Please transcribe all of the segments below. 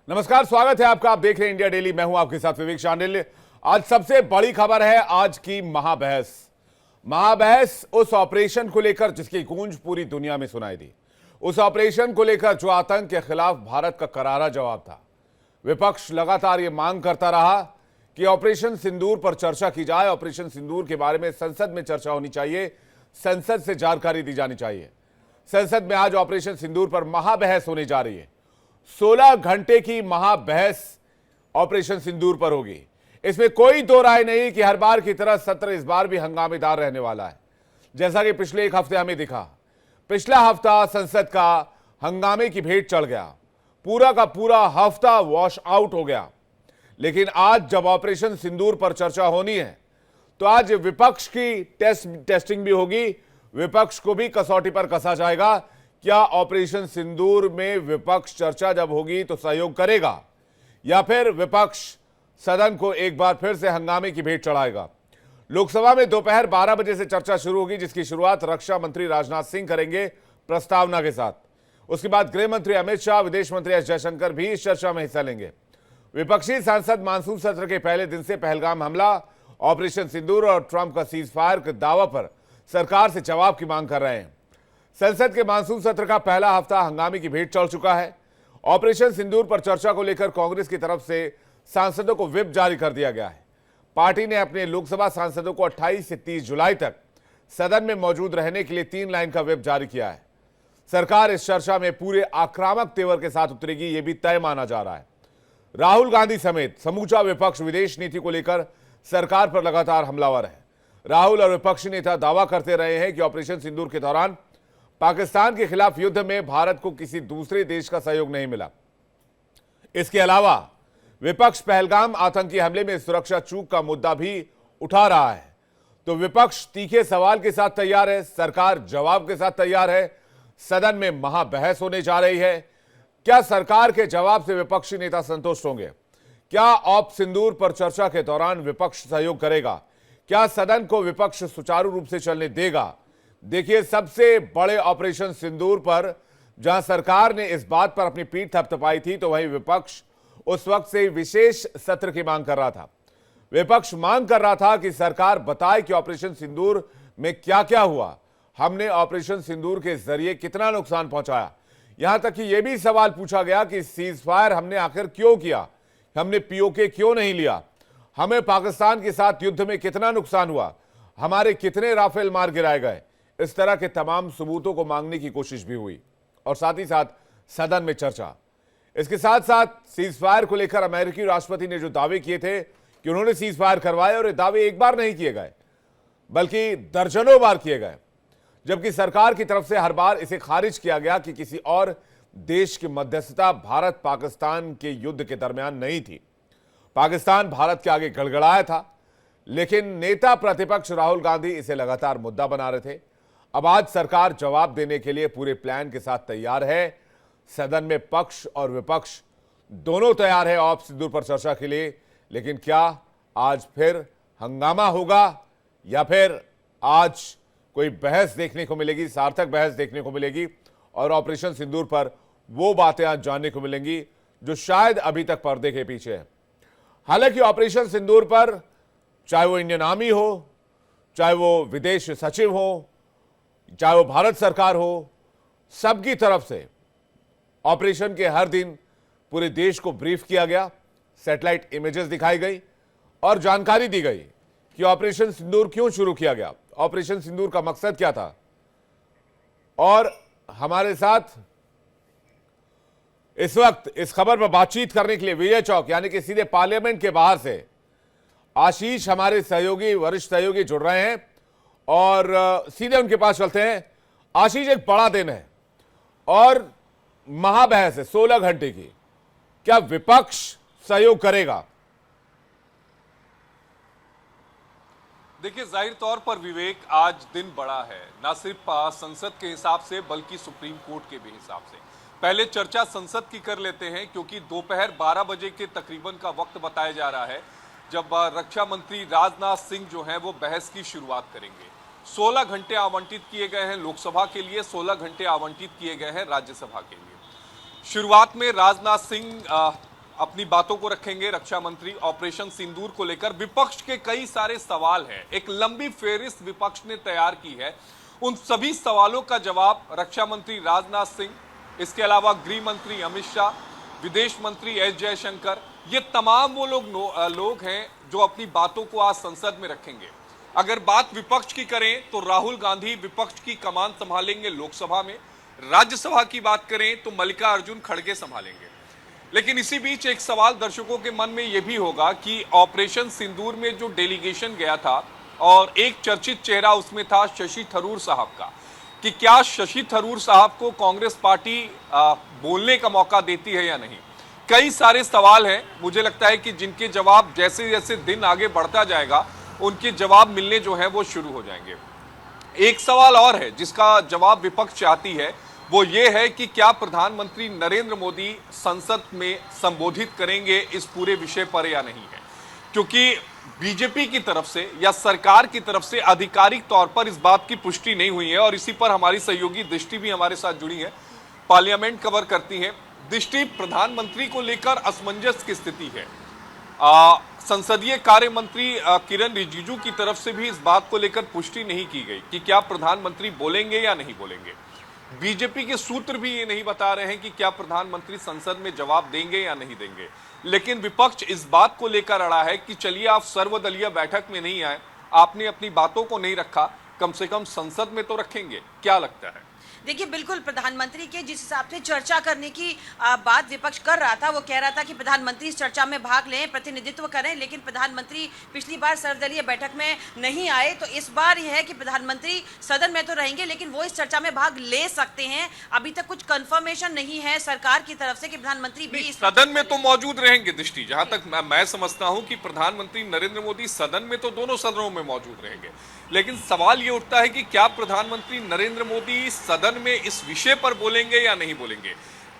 नमस्कार, स्वागत है आपका। आप देख रहे हैं इंडिया डेली। मैं हूं आपके साथ विवेक शांडिल्य। आज सबसे बड़ी खबर है आज की महाबहस उस ऑपरेशन को लेकर जिसकी गूंज पूरी दुनिया में सुनाई दी। उस ऑपरेशन को लेकर जो आतंक के खिलाफ भारत का करारा जवाब था। विपक्ष लगातार यह मांग करता रहा कि ऑपरेशन सिंदूर पर चर्चा की जाए। ऑपरेशन सिंदूर के बारे में संसद में चर्चा होनी चाहिए, संसद से जानकारी दी जानी चाहिए। संसद में आज ऑपरेशन सिंदूर पर महाबहस होने जा रही है। 16 घंटे की महाबहस ऑपरेशन सिंदूर पर होगी। इसमें कोई दो राय नहीं कि हर बार की तरह सत्र इस बार भी हंगामेदार रहने वाला है। जैसा कि पिछले एक हफ्ते हमें दिखा, पिछला हफ्ता संसद का हंगामे की भेंट चढ़ गया। पूरा का पूरा हफ्ता वॉश आउट हो गया। लेकिन आज जब ऑपरेशन सिंदूर पर चर्चा होनी है तो आज विपक्ष की टेस्टिंग भी होगी। विपक्ष को भी कसौटी पर कसा जाएगा। क्या ऑपरेशन सिंदूर में विपक्ष चर्चा जब होगी तो सहयोग करेगा या फिर विपक्ष सदन को एक बार फिर से हंगामे की भेंट चढ़ाएगा। लोकसभा में दोपहर 12 बजे से चर्चा शुरू होगी, जिसकी शुरुआत रक्षा मंत्री राजनाथ सिंह करेंगे प्रस्तावना के साथ। उसके बाद गृह मंत्री अमित शाह, विदेश मंत्री एस जयशंकर भी इस चर्चा में हिस्सा लेंगे। विपक्षी सांसद मानसून सत्र के पहले दिन से पहलगाम हमला, ऑपरेशन सिंदूर और ट्रंप का सीज फायर के दावा पर सरकार से जवाब की मांग कर रहे हैं। संसद के मानसून सत्र का पहला हफ्ता हंगामे की भेंट चढ़ चुका है। ऑपरेशन सिंदूर पर चर्चा को लेकर कांग्रेस की तरफ से सांसदों को व्हिप जारी कर दिया गया है। पार्टी ने अपने लोकसभा सांसदों को 28 से 30 जुलाई तक सदन में मौजूद रहने के लिए 3 लाइन का व्हिप जारी किया है। सरकार इस चर्चा में पूरे आक्रामक तेवर के साथ उतरेगी, यह भी तय माना जा रहा है। राहुल गांधी समेत समूचा विपक्ष विदेश नीति को लेकर सरकार पर लगातार हमलावर है। राहुल और विपक्षी नेता दावा करते रहे हैं कि ऑपरेशन सिंदूर के दौरान पाकिस्तान के खिलाफ युद्ध में भारत को किसी दूसरे देश का सहयोग नहीं मिला। इसके अलावा विपक्ष पहलगाम आतंकी हमले में सुरक्षा चूक का मुद्दा भी उठा रहा है। तो विपक्ष तीखे सवाल के साथ तैयार है, सरकार जवाब के साथ तैयार है। सदन में महाबहस होने जा रही है। क्या सरकार के जवाब से विपक्षी नेता संतुष्ट होंगे? क्या ऑप सिंदूर पर चर्चा के दौरान विपक्ष सहयोग करेगा? क्या सदन को विपक्ष सुचारू रूप से चलने देगा? देखिए, सबसे बड़े ऑपरेशन सिंदूर पर जहां सरकार ने इस बात पर अपनी पीठ थपथपाई थी, तो वहीं विपक्ष उस वक्त से विशेष सत्र की मांग कर रहा था। विपक्ष मांग कर रहा था कि सरकार बताए कि ऑपरेशन सिंदूर में क्या क्या हुआ, हमने ऑपरेशन सिंदूर के जरिए कितना नुकसान पहुंचाया। यहां तक कि यह भी सवाल पूछा गया कि सीज फायर हमने आखिर क्यों किया, हमने पीओके क्यों नहीं लिया, हमें पाकिस्तान के साथ युद्ध में कितना नुकसान हुआ, हमारे कितने राफेल मार गिराए गए। इस तरह के तमाम सबूतों को मांगने की कोशिश भी हुई और साथ ही साथ सदन में चर्चा। इसके साथ साथ सीज फायर को लेकर अमेरिकी राष्ट्रपति ने जो दावे किए थे कि उन्होंने सीज फायर करवाए, और ये दावे एक बार नहीं किए गए बल्कि दर्जनों बार किए गए, जबकि सरकार की तरफ से हर बार इसे खारिज किया गया कि किसी और देश की मध्यस्थता भारत पाकिस्तान के युद्ध के दरमियान नहीं थी। पाकिस्तान भारत के आगे गड़गड़ाया था, लेकिन नेता प्रतिपक्ष राहुल गांधी इसे लगातार मुद्दा बना रहे थे। अब आज सरकार जवाब देने के लिए पूरे प्लान के साथ तैयार है। सदन में पक्ष और विपक्ष दोनों तैयार है ऑप सिंदूर पर चर्चा के लिए। लेकिन क्या आज फिर हंगामा होगा या फिर आज कोई बहस देखने को मिलेगी, सार्थक बहस देखने को मिलेगी और ऑपरेशन सिंदूर पर वो बातें आज जानने को मिलेंगी जो शायद अभी तक पर्दे के पीछे है। हालांकि ऑपरेशन सिंदूर पर चाहे वो इंडियन आर्मी हो, चाहे वो विदेश सचिव हो, चाहे वो भारत सरकार हो, सबकी तरफ से ऑपरेशन के हर दिन पूरे देश को ब्रीफ किया गया, सैटेलाइट इमेजेस दिखाई गई और जानकारी दी गई कि ऑपरेशन सिंदूर क्यों शुरू किया गया, ऑपरेशन सिंदूर का मकसद क्या था। और हमारे साथ इस वक्त इस खबर पर बातचीत करने के लिए विजय चौक यानी कि सीधे पार्लियामेंट के बाहर से आशीष, हमारे सहयोगी, वरिष्ठ सहयोगी जुड़ रहे हैं और सीधे उनके पास चलते हैं। आशीष, एक बड़ा दिन है और महाबहस है 16 घंटे की, क्या विपक्ष सहयोग करेगा? देखिए, जाहिर तौर पर विवेक, आज दिन बड़ा है, ना सिर्फ संसद के हिसाब से बल्कि सुप्रीम कोर्ट के भी हिसाब से। पहले चर्चा संसद की कर लेते हैं, क्योंकि दोपहर 12 बजे के तकरीबन का वक्त बताया जा रहा है जब रक्षा मंत्री राजनाथ सिंह जो हैं वो बहस की शुरुआत करेंगे। 16 घंटे आवंटित किए गए हैं लोकसभा के लिए, 16 घंटे आवंटित किए गए हैं राज्यसभा के लिए। शुरुआत में राजनाथ सिंह अपनी बातों को रखेंगे रक्षा मंत्री ऑपरेशन सिंदूर को लेकर। विपक्ष के कई सारे सवाल हैं, एक लंबी फेहरिस्त विपक्ष ने तैयार की है। उन सभी सवालों का जवाब रक्षा मंत्री राजनाथ सिंह, इसके अलावा गृह मंत्री अमित शाह, विदेश मंत्री एस जयशंकर, ये तमाम वो लोग हैं जो अपनी बातों को आज संसद में रखेंगे। अगर बात विपक्ष की करें तो राहुल गांधी विपक्ष की कमान संभालेंगे लोकसभा में, राज्यसभा की बात करें तो मल्लिकार्जुन खड़गे संभालेंगे। लेकिन इसी बीच एक सवाल दर्शकों के मन में यह भी होगा कि ऑपरेशन सिंदूर में जो डेलीगेशन गया था और एक चर्चित चेहरा उसमें था शशि थरूर साहब का, कि क्या शशि थरूर साहब को कांग्रेस पार्टी बोलने का मौका देती है या नहीं। कई सारे सवाल हैं, मुझे लगता है कि जिनके जवाब जैसे जैसे दिन आगे बढ़ता जाएगा उनके जवाब मिलने जो है वो शुरू हो जाएंगे। एक सवाल और है जिसका जवाब विपक्ष चाहती है, वो ये है कि क्या प्रधानमंत्री नरेंद्र मोदी संसद में संबोधित करेंगे इस पूरे विषय पर या नहीं है। क्योंकि बीजेपी की तरफ से या सरकार की तरफ से आधिकारिक तौर पर इस बात की पुष्टि नहीं हुई है और इसी पर हमारी सहयोगी दृष्टि भी हमारे साथ जुड़ी है, पार्लियामेंट कवर करती है। दृष्टि, प्रधानमंत्री को लेकर असमंजस की स्थिति है। संसदीय कार्य मंत्री किरण रिजिजू की तरफ से भी इस बात को लेकर पुष्टि नहीं की गई कि क्या प्रधानमंत्री बोलेंगे या नहीं बोलेंगे। बीजेपी के सूत्र भी ये नहीं बता रहे हैं कि क्या प्रधानमंत्री संसद में जवाब देंगे या नहीं देंगे। लेकिन विपक्ष इस बात को लेकर अड़ा है कि चलिए आप सर्वदलीय बैठक में नहीं आए, आपने अपनी बातों को नहीं रखा, कम से कम संसद में तो रखेंगे। क्या लगता है? देखिए, बिल्कुल प्रधानमंत्री के जिस हिसाब से चर्चा करने की बात विपक्ष कर रहा था, वो कह रहा था कि प्रधानमंत्री इस चर्चा में भाग लें, प्रतिनिधित्व करें, लेकिन प्रधानमंत्री पिछली बार सर्वदलीय बैठक में नहीं आए, तो इस बार यह है कि प्रधानमंत्री सदन में तो रहेंगे लेकिन वो इस चर्चा में भाग ले सकते हैं। अभी तक कुछ कंफर्मेशन नहीं है सरकार की तरफ से कि प्रधानमंत्री भी इस सदन में तो मौजूद रहेंगे। दृष्टि, जहां तक मैं समझता हूं कि प्रधानमंत्री नरेंद्र मोदी सदन में तो दोनों सदनों में मौजूद रहेंगे, लेकिन सवाल ये उठता है कि क्या प्रधानमंत्री नरेंद्र मोदी सदन में इस विषय पर बोलेंगे या नहीं बोलेंगे।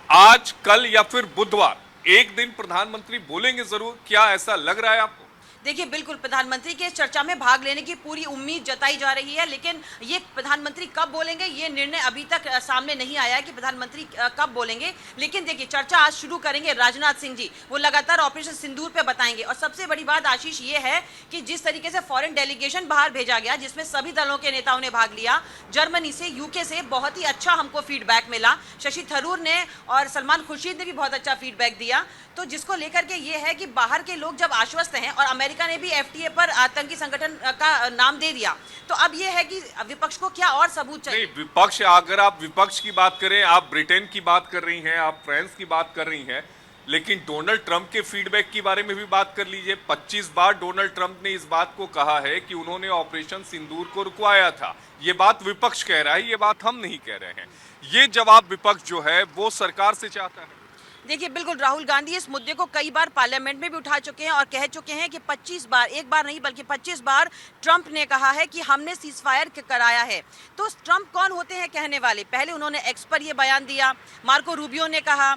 आज, कल या फिर बुधवार एक दिन प्रधानमंत्री बोलेंगे जरूर। क्या ऐसा लग रहा है आपको? देखिए, बिल्कुल प्रधानमंत्री के इस चर्चा में भाग लेने की पूरी उम्मीद जताई जा रही है, लेकिन ये प्रधानमंत्री कब बोलेंगे ये निर्णय अभी तक सामने नहीं आया है कि प्रधानमंत्री कब बोलेंगे। लेकिन देखिए, चर्चा आज शुरू करेंगे राजनाथ सिंह जी, वो लगातार ऑपरेशन सिंदूर पे बताएंगे। और सबसे बड़ी बात आशीष ये है कि जिस तरीके से फॉरेन डेलीगेशन बाहर भेजा गया, जिसमें सभी दलों के नेताओं ने भाग लिया, जर्मनी से, यूके से बहुत ही अच्छा हमको फीडबैक मिला। शशि थरूर ने और सलमान खुर्शीद ने भी बहुत अच्छा फीडबैक दिया। तो जिसको लेकर के ये है कि बाहर के लोग जब आश्वस्त हैं, और अमेरिका ने भी एफटीए पर आतंकी संगठन का नाम दे दिया, तो अब ये है कि विपक्ष को क्या और सबूत चाहिए। नहीं, विपक्ष, अगर आप विपक्ष की बात करें, आप ब्रिटेन की बात कर रही हैं, आप फ्रांस की बात कर रही हैं, लेकिन डोनाल्ड ट्रंप के फीडबैक के बारे में भी बात कर लीजिए। 25 बार डोनाल्ड ट्रंप ने इस बात को कहा है कि उन्होंने ऑपरेशन सिंदूर को रुकवाया था। ये बात विपक्ष कह रहा है, ये बात हम नहीं कह रहे हैं। ये जवाब विपक्ष जो है वो सरकार से चाहता है। देखिए, बिल्कुल राहुल गांधी इस मुद्दे को कई बार पार्लियामेंट में भी उठा चुके हैं और कह चुके हैं कि 25 बार, एक बार नहीं बल्कि 25 बार ट्रंप ने कहा है कि हमने सीजफायर कराया है। तो ट्रंप कौन होते हैं कहने वाले? पहले उन्होंने एक्स पर यह बयान दिया, मार्को रूबियो ने कहा,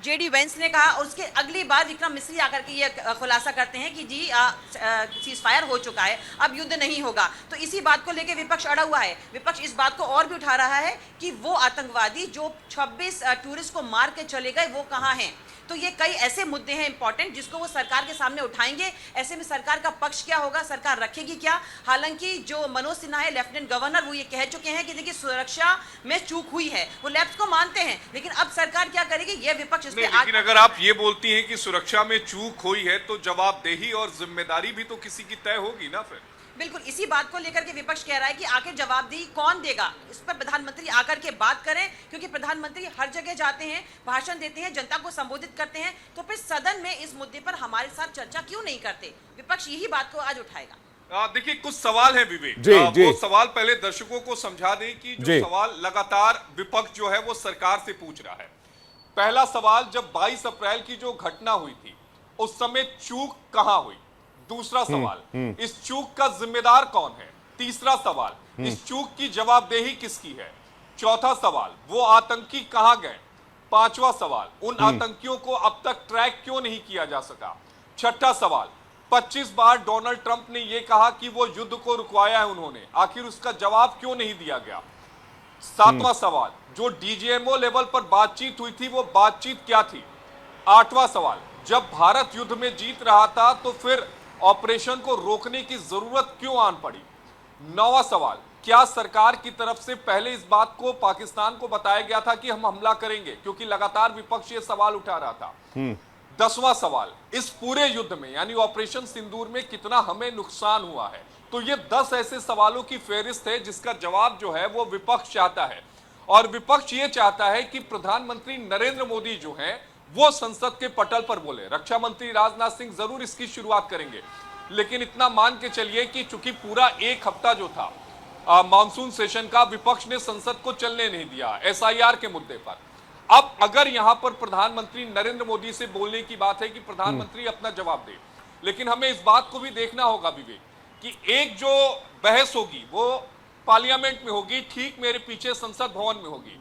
जेडी वेंस ने कहा, और उसके अगली बार विक्रम मिस्री आकर के ये खुलासा करते हैं कि जी सीजफायर हो चुका है, अब युद्ध नहीं होगा। तो इसी बात को लेकर विपक्ष अड़ा हुआ है। विपक्ष इस बात को और भी उठा रहा है कि वो आतंकवादी जो 26 टूरिस्ट को मार के चले गए वो कहाँ हैं। तो ये कई ऐसे मुद्दे हैं इंपॉर्टेंट जिसको वो सरकार के सामने उठाएंगे। ऐसे में सरकार का पक्ष क्या होगा, सरकार रखेगी क्या? हालांकि जो मनोज सिन्हा है, लेफ्टिनेंट गवर्नर, वो ये कह चुके हैं कि देखिए सुरक्षा में चूक हुई है, वो लैप्स को मानते हैं, लेकिन अब सरकार क्या करेगी ये विपक्ष इस पे। लेकिन अगर आप ये बोलती हैं कि सुरक्षा में चूक हुई है तो जवाबदेही और जिम्मेदारी भी तो किसी की तय होगी ना। फिर बिल्कुल इसी बात को लेकर के विपक्ष कह रहा है कि आखिर जवाबदेही कौन देगा। इस पर प्रधानमंत्री आकर के बात करें, क्योंकि प्रधानमंत्री हर जगह जाते हैं, भाषण देते हैं, जनता को संबोधित करते हैं, तो फिर सदन में इस मुद्दे पर हमारे साथ चर्चा क्यों नहीं करते? विपक्ष यही बात को आज उठाएगा। देखिए, कुछ सवाल है विवेक, वो सवाल पहले दर्शकों को समझा दें कि जो सवाल लगातार विपक्ष जो है वो सरकार से पूछ रहा है। पहला सवाल, जब 22 अप्रैल की जो घटना हुई थी उस समय चूक कहां हुई? दूसरा सवाल, इस चूक का जिम्मेदार कौन है? तीसरा सवाल, इस चूक की जवाबदेही किसकी है? चौथा सवाल, वो आतंकी कहां गए? पांचवा सवाल, उन आतंकियों को अब तक ट्रैक क्यों नहीं किया जा सका? छठा सवाल, 25 बार डोनाल्ड ट्रंप ने यह कहा कि वो युद्ध को रुकवाया है उन्होंने, आखिर उसका जवाब क्यों नहीं दिया गया? सातवां सवाल, जो डीजीएमओ लेवल पर बातचीत हुई थी वो बातचीत क्या थी? आठवां सवाल, जब भारत युद्ध में जीत रहा था तो फिर ऑपरेशन को रोकने की जरूरत क्यों आन पड़ी? नौवां सवाल, क्या सरकार की तरफ से पहले इस बात को पाकिस्तान को बताया गया था कि हम हमला करेंगे, क्योंकि लगातार विपक्ष ये सवाल उठा रहा था। 10वां सवाल, इस पूरे युद्ध में यानी ऑपरेशन सिंदूर में कितना हमें नुकसान हुआ है? तो ये 10 ऐसे सवालों की फेहरिस्त है जिसका जवाब जो है वो विपक्ष चाहता है, और विपक्ष ये चाहता है कि प्रधानमंत्री नरेंद्र मोदी जो हैं वो संसद के पटल पर बोले। रक्षा मंत्री राजनाथ सिंह जरूर इसकी शुरुआत करेंगे, लेकिन इतना मान के चलिए कि चूंकि पूरा एक हफ्ता जो था मानसून सेशन का, विपक्ष ने संसद को चलने नहीं दिया एसआईआर के मुद्दे पर। अब अगर यहां पर प्रधानमंत्री नरेंद्र मोदी से बोलने की बात है कि प्रधानमंत्री अपना जवाब दे, लेकिन हमें इस बात को भी देखना होगा विवेक कि एक जो बहस होगी वो पार्लियामेंट में होगी, ठीक मेरे पीछे संसद भवन में होगी,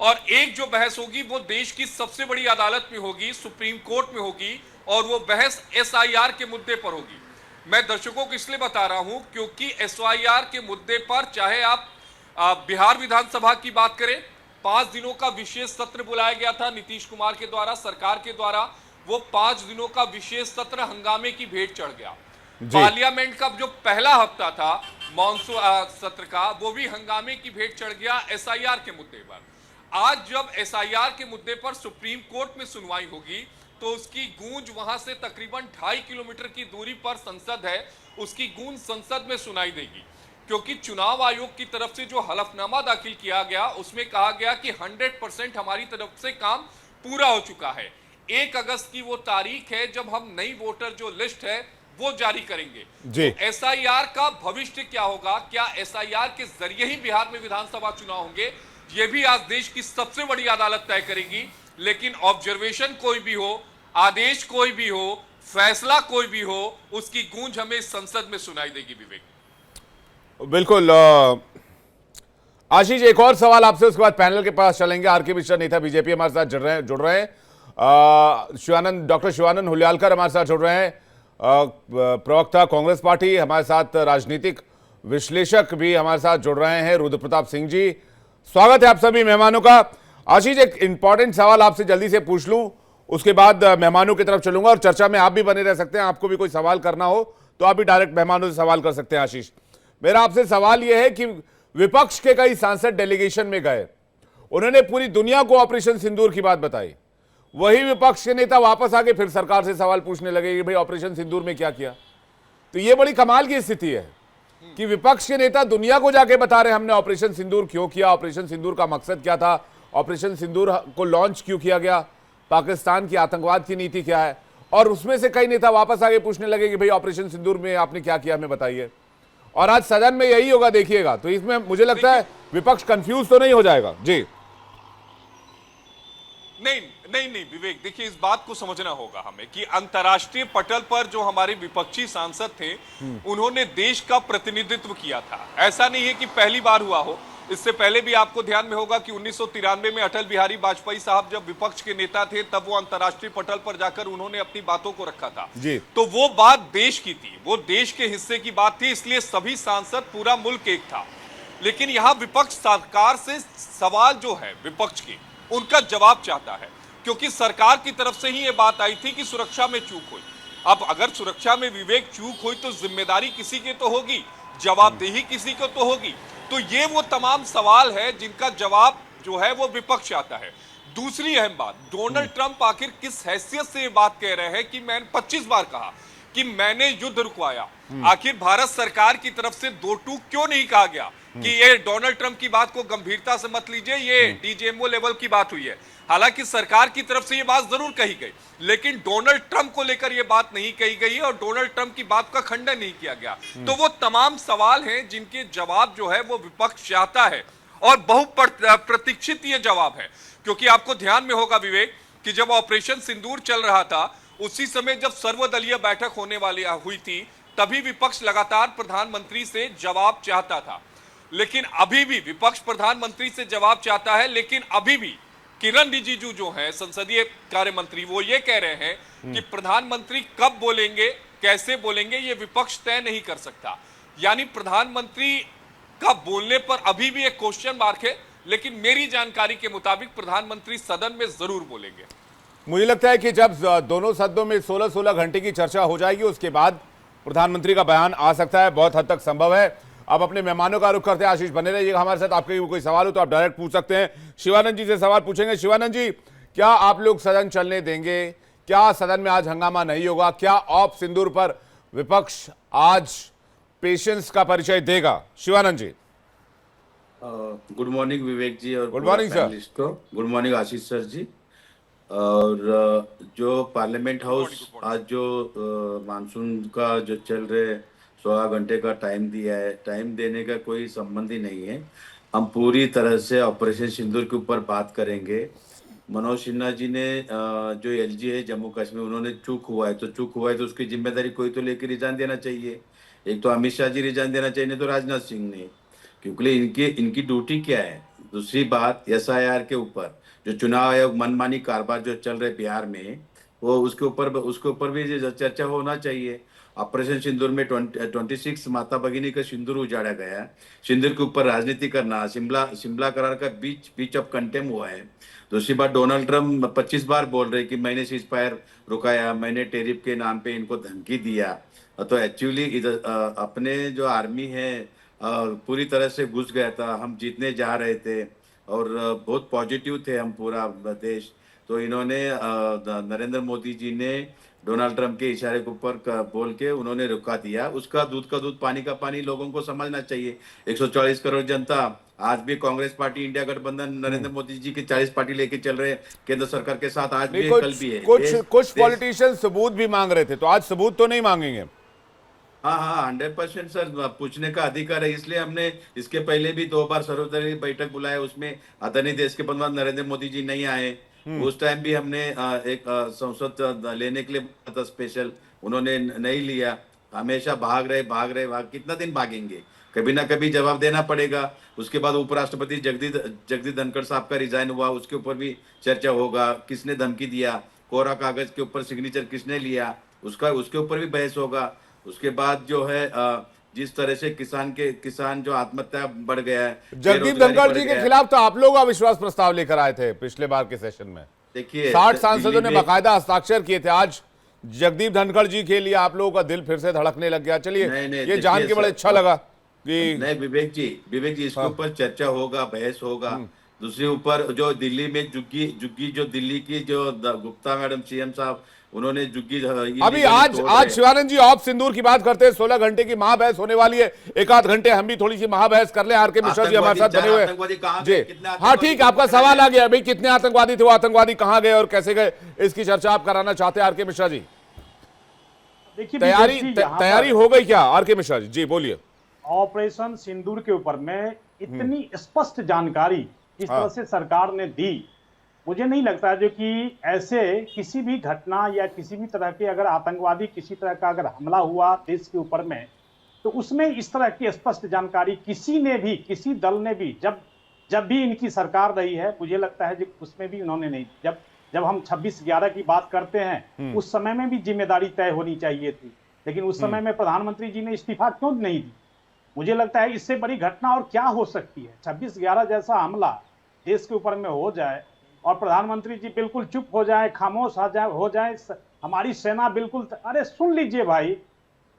और एक जो बहस होगी वो देश की सबसे बड़ी अदालत में होगी, सुप्रीम कोर्ट में होगी, और वो बहस एसआईआर के मुद्दे पर होगी। मैं दर्शकों को इसलिए बता रहा हूं क्योंकि एसआईआर के मुद्दे पर चाहे आप बिहार विधानसभा की बात करें, 5 दिनों का विशेष सत्र बुलाया गया था नीतीश कुमार के द्वारा, सरकार के द्वारा। वो 5 दिनों का विशेष सत्र हंगामे की भेंट चढ़ गया। पार्लियामेंट का जो पहला हफ्ता था मानसून सत्र का, वो भी हंगामे की भेंट चढ़ गया एसआईआर के मुद्दे पर। आज जब एसआईआर के मुद्दे पर सुप्रीम कोर्ट में सुनवाई होगी तो उसकी गूंज वहां से तकरीबन 2.5 किलोमीटर की दूरी पर संसद है, उसकी गूंज संसद में सुनाई देगी, क्योंकि चुनाव आयोग की तरफ से जो हलफनामा दाखिल किया गया उसमें कहा गया कि 100% हमारी तरफ से काम पूरा हो चुका है। 1 अगस्त की वो तारीख है जब हम नई वोटर जो लिस्ट है वो जारी करेंगे। तो एसआईआर का भविष्य क्या होगा? क्या एसआईआर के जरिए ही बिहार में विधानसभा चुनाव होंगे? ये भी आज देश की सबसे बड़ी अदालत तय करेगी। लेकिन ऑब्जर्वेशन कोई भी हो, आदेश कोई भी हो, फैसला कोई भी हो, उसकी गूंज हमें संसद में सुनाई देगी। विवेक, बिल्कुल। आशीष, एक और सवाल आपसे, उसके बाद पैनल के पास चलेंगे। आर के मिश्रा नेता बीजेपी हमारे साथ जुड़ रहे हैं। डॉक्टर शिवानंद हुलियालकर हमारे साथ जुड़ रहे हैं, प्रवक्ता कांग्रेस पार्टी। हमारे साथ राजनीतिक विश्लेषक भी हमारे साथ जुड़ रहे हैं, रुद्र प्रताप सिंह जी। स्वागत है आप सभी मेहमानों का। आशीष, एक इंपॉर्टेंट सवाल आपसे जल्दी से पूछ लूं, उसके बाद मेहमानों की तरफ चलूंगा, और चर्चा में आप भी बने रह सकते हैं। आपको भी कोई सवाल करना हो तो आप भी डायरेक्ट मेहमानों से सवाल कर सकते हैं। आशीष, मेरा आपसे सवाल यह है कि विपक्ष के कई सांसद डेलीगेशन में गए, उन्होंने पूरी दुनिया को ऑपरेशन सिंदूर की बात बताई। वही विपक्ष के नेता वापस आके फिर सरकार से सवाल पूछने लगे कि भाई ऑपरेशन सिंदूर में क्या किया। तो ये बड़ी कमाल की स्थिति है कि विपक्ष के नेता दुनिया को जाके बता रहे हमने ऑपरेशन सिंदूर क्यों किया, ऑपरेशन सिंदूर का मकसद क्या था, ऑपरेशन सिंदूर को लॉन्च क्यों किया गया, पाकिस्तान की आतंकवाद की नीति क्या है। और उसमें से कई नेता वापस आके पूछने लगे कि भाई ऑपरेशन सिंदूर में आपने क्या किया, हमें बताइए। और आज सदन में यही होगा, देखिएगा। तो इसमें मुझे लगता है विपक्ष कंफ्यूज तो नहीं हो जाएगा। जी नहीं विवेक, देखिए इस बात को समझना होगा हमें कि अंतर्राष्ट्रीय पटल पर जो हमारे विपक्षी सांसद थे उन्होंने देश का प्रतिनिधित्व किया था। ऐसा नहीं है कि पहली बार हुआ हो, इससे पहले भी आपको ध्यान में होगा कि 1993 में अटल बिहारी वाजपेयी साहब जब विपक्ष के नेता थे तब वो अंतर्राष्ट्रीय पटल पर जाकर उन्होंने अपनी बातों को रखा था जी। तो वो बात देश की थी, वो देश के हिस्से की बात थी, इसलिए सभी सांसद, पूरा मुल्क एक था। लेकिन यहां विपक्ष सरकार से सवाल जो है विपक्ष के, उनका जवाब चाहता है, क्योंकि सरकार की तरफ से ही ये बात आई थी कि सुरक्षा में चूक हुई। अब अगर सुरक्षा में विवेक चूक हुई तो जिम्मेदारी किसी की तो होगी, जवाबदेही किसी को तो होगी। तो ये वो तमाम सवाल है जिनका जवाब जो है वो विपक्ष चाहता है। दूसरी अहम बात, डोनाल्ड ट्रंप आखिर किस हैसियत से ये बात कह रहे हैं कि मैंने 25 बार कहा कि मैंने युद्ध रुकवाया। आखिर भारत सरकार की तरफ से दो टूक क्यों नहीं कहा गया कि ये डोनाल्ड ट्रंप की बात को गंभीरता से मत लीजिए, ये डीजीएमओ लेवल की बात हुई है। हालांकि सरकार की तरफ से ये बात जरूर कही गई, लेकिन डोनाल्ड ट्रंप को लेकर ये बात नहीं कही गई और डोनाल्ड ट्रंप की बात का खंडन नहीं किया गया। तो वो तमाम सवाल हैं जिनके जवाब जो है वो विपक्ष चाहता है, और बहुप्रतीक्षित ये जवाब है। क्योंकि आपको ध्यान में होगा विवेक कि जब ऑपरेशन सिंदूर चल रहा था, उसी समय जब सर्वदलीय बैठक होने वाली हुई थी, तभी विपक्ष लगातार प्रधानमंत्री से जवाब चाहता था। लेकिन अभी भी विपक्ष प्रधानमंत्री से जवाब चाहता है, लेकिन अभी भी किरण रिजिजू जो है संसदीय कार्य मंत्री, वो ये कह रहे हैं कि प्रधानमंत्री कब बोलेंगे, कैसे बोलेंगे, ये विपक्ष तय नहीं कर सकता। यानी प्रधानमंत्री का बोलने पर अभी भी एक क्वेश्चन मार्क है। लेकिन मेरी जानकारी के मुताबिक प्रधानमंत्री सदन में जरूर बोलेंगे। मुझे लगता है कि जब दोनों सदनों में 16-16 घंटे की चर्चा हो जाएगी उसके बाद प्रधानमंत्री का बयान आ सकता है, बहुत हद तक संभव है। अब अपने मेहमानों का रुख करते हैं। आशीष बने रहिएगा हमारे साथ, आपके कोई सवाल हो तो आप डायरेक्ट पूछ सकते हैं। शिवानंद जी से सवाल पूछेंगे। शिवानंद जी, क्या आप लोग सदन चलने देंगे? क्या सदन में आज हंगामा नहीं होगा? क्या ऑप सिंदूर पर विपक्ष आज पेशेंस का परिचय देगा? शिवानंद जी। गुड मॉर्निंग विवेक जी और गुड मॉर्निंग सर। पैनलिस्ट को। गुड मॉर्निंग आशीष सर जी। और जो पार्लियामेंट हाउस आज जो मानसून का जो चल रहे 16 घंटे का टाइम दिया है, टाइम देने का कोई संबंध ही नहीं है। हम पूरी तरह से ऑपरेशन सिंदूर के ऊपर बात करेंगे। मनोज सिन्हा जी ने जो एलजी है जम्मू कश्मीर, उन्होंने चूक हुआ है तो उसकी जिम्मेदारी कोई तो लेकर रिजाइन देना चाहिए। एक तो अमित शाह जी रिजाइन देना चाहिए, नहीं तो राजनाथ सिंह ने, क्योंकि इनकी ड्यूटी क्या है। दूसरी बात, एसआईआर के ऊपर जो चुनाव आयोग मनमानी कारोबार जो चल रहे बिहार में, वो उसके ऊपर भी चर्चा होना चाहिए। ऑपरेशन सिंदूर में 26 माता भगिनी का सिंदूर उजाड़ा गया। सिंदूर के ऊपर राजनीति करना, शिमला करार का बीच ऑफ कंटेम हुआ है। दूसरी बात, डोनाल्ड ट्रम्प 25 बार बोल रहे कि मैंने सीज फायर रुकाया, मैंने टेरिफ के नाम पे इनको धमकी दिया। तो एक्चुअली इधर अपने जो आर्मी है पूरी तरह से घुस गया था। हम जीतने जा रहे थे और बहुत पॉजिटिव थे हम पूरा देश। तो इन्होंने नरेंद्र मोदी जी ने डोनाल्ड ट्रम्प के इशारे के ऊपर बोल के उन्होंने रुका दिया। उसका दूध का दूध पानी का पानी लोगों को समझना चाहिए। 140 करोड़ जनता आज भी कांग्रेस पार्टी, इंडिया गठबंधन नरेंद्र मोदी जी की 40 पार्टी लेके चल रहे हैं केंद्र सरकार के साथ, आज भी है, कल भी है। कुछ पॉलिटिशियन सबूत भी मांग रहे थे, तो आज सबूत तो नहीं मांगेंगे? हाँ, 100% सर, पूछने का अधिकार है। इसलिए हमने इसके पहले भी 2 बार सर्वदलीय बैठक बुलाया, उसमें आदरणीय देश के प्रधानमंत्री नरेंद्र मोदी जी नहीं आए। उस टाइम भी हमने एक संसद लेने के लिए बोला था स्पेशल, उन्होंने नहीं लिया। हमेशा भाग रहे, कितना दिन भागेंगे? कभी ना कभी जवाब देना पड़ेगा। उसके बाद उपराष्ट्रपति जगदीप धनखड़ साहब का रिजाइन हुआ, उसके ऊपर भी चर्चा होगा। किसने धमकी दिया, कोरा कागज के ऊपर सिग्नेचर किसने लिया, उसके ऊपर भी बहस होगा। उसके बाद जो है जिस तरह से किसान जो आत्महत्या बढ़ गया है, जगदीप धनखड़ जी के खिलाफ तो आप लोग अविश्वास प्रस्ताव लेकर आए थे पिछले बार के सेशन में। देखिए 60 सांसदों ने बाकायदा हस्ताक्षर किए थे। आज जगदीप धनखड़ जी के लिए आप लोगों का दिल फिर से धड़कने लग गया। चलिए, ये जान के बड़ा अच्छा लगा कि नहीं विवेक जी इसके ऊपर चर्चा होगा, बहस होगा। दूसरे ऊपर जो दिल्ली में जुग्गी जो दिल्ली की जो गुप्ता मैडम सीएम साहब, उन्होंने जुग्गी अभी आज शिवानंद जी ऑप सिंदूर की बात करते हैं। 16 घंटे की महाबहस होने वाली है। एक आध घंटे हम भी थोड़ी सी महाबहस कर लें। आरके मिश्रा जी हमारे साथ बने हुए हैं जी। हाँ ठीक, आपका सवाल आ गया भाई, कितने आतंकवादी थे, वो आतंकवादी कहाँ गए और कैसे गए, इसकी चर्चा आप कराना चाहते हैं आरके मिश्रा जी? देखिए, तैयारी हो गई क्या आरके मिश्रा जी? जी बोलिए। ऑपरेशन सिंदूर के ऊपर में इतनी स्पष्ट जानकारी किस तरह से सरकार ने दी, मुझे नहीं लगता जो कि ऐसे किसी भी घटना या किसी भी तरह के अगर आतंकवादी किसी तरह का अगर हमला हुआ देश के ऊपर में, तो उसमें इस तरह की स्पष्ट जानकारी किसी ने भी, किसी दल ने भी, जब भी इनकी सरकार रही है, मुझे लगता है कि उसमें भी उन्होंने नहीं। जब हम 26/11 की बात करते हैं, उस समय में भी जिम्मेदारी तय होनी चाहिए थी, लेकिन उस समय में प्रधानमंत्री जी ने इस्तीफा क्यों नहीं दी? मुझे लगता है इससे बड़ी घटना और क्या हो सकती है? 26/11 जैसा हमला देश के ऊपर में हो जाए और प्रधानमंत्री जी बिल्कुल चुप हो जाए, खामोश हो जाए, हमारी सेना बिल्कुल, अरे सुन लीजिए भाई,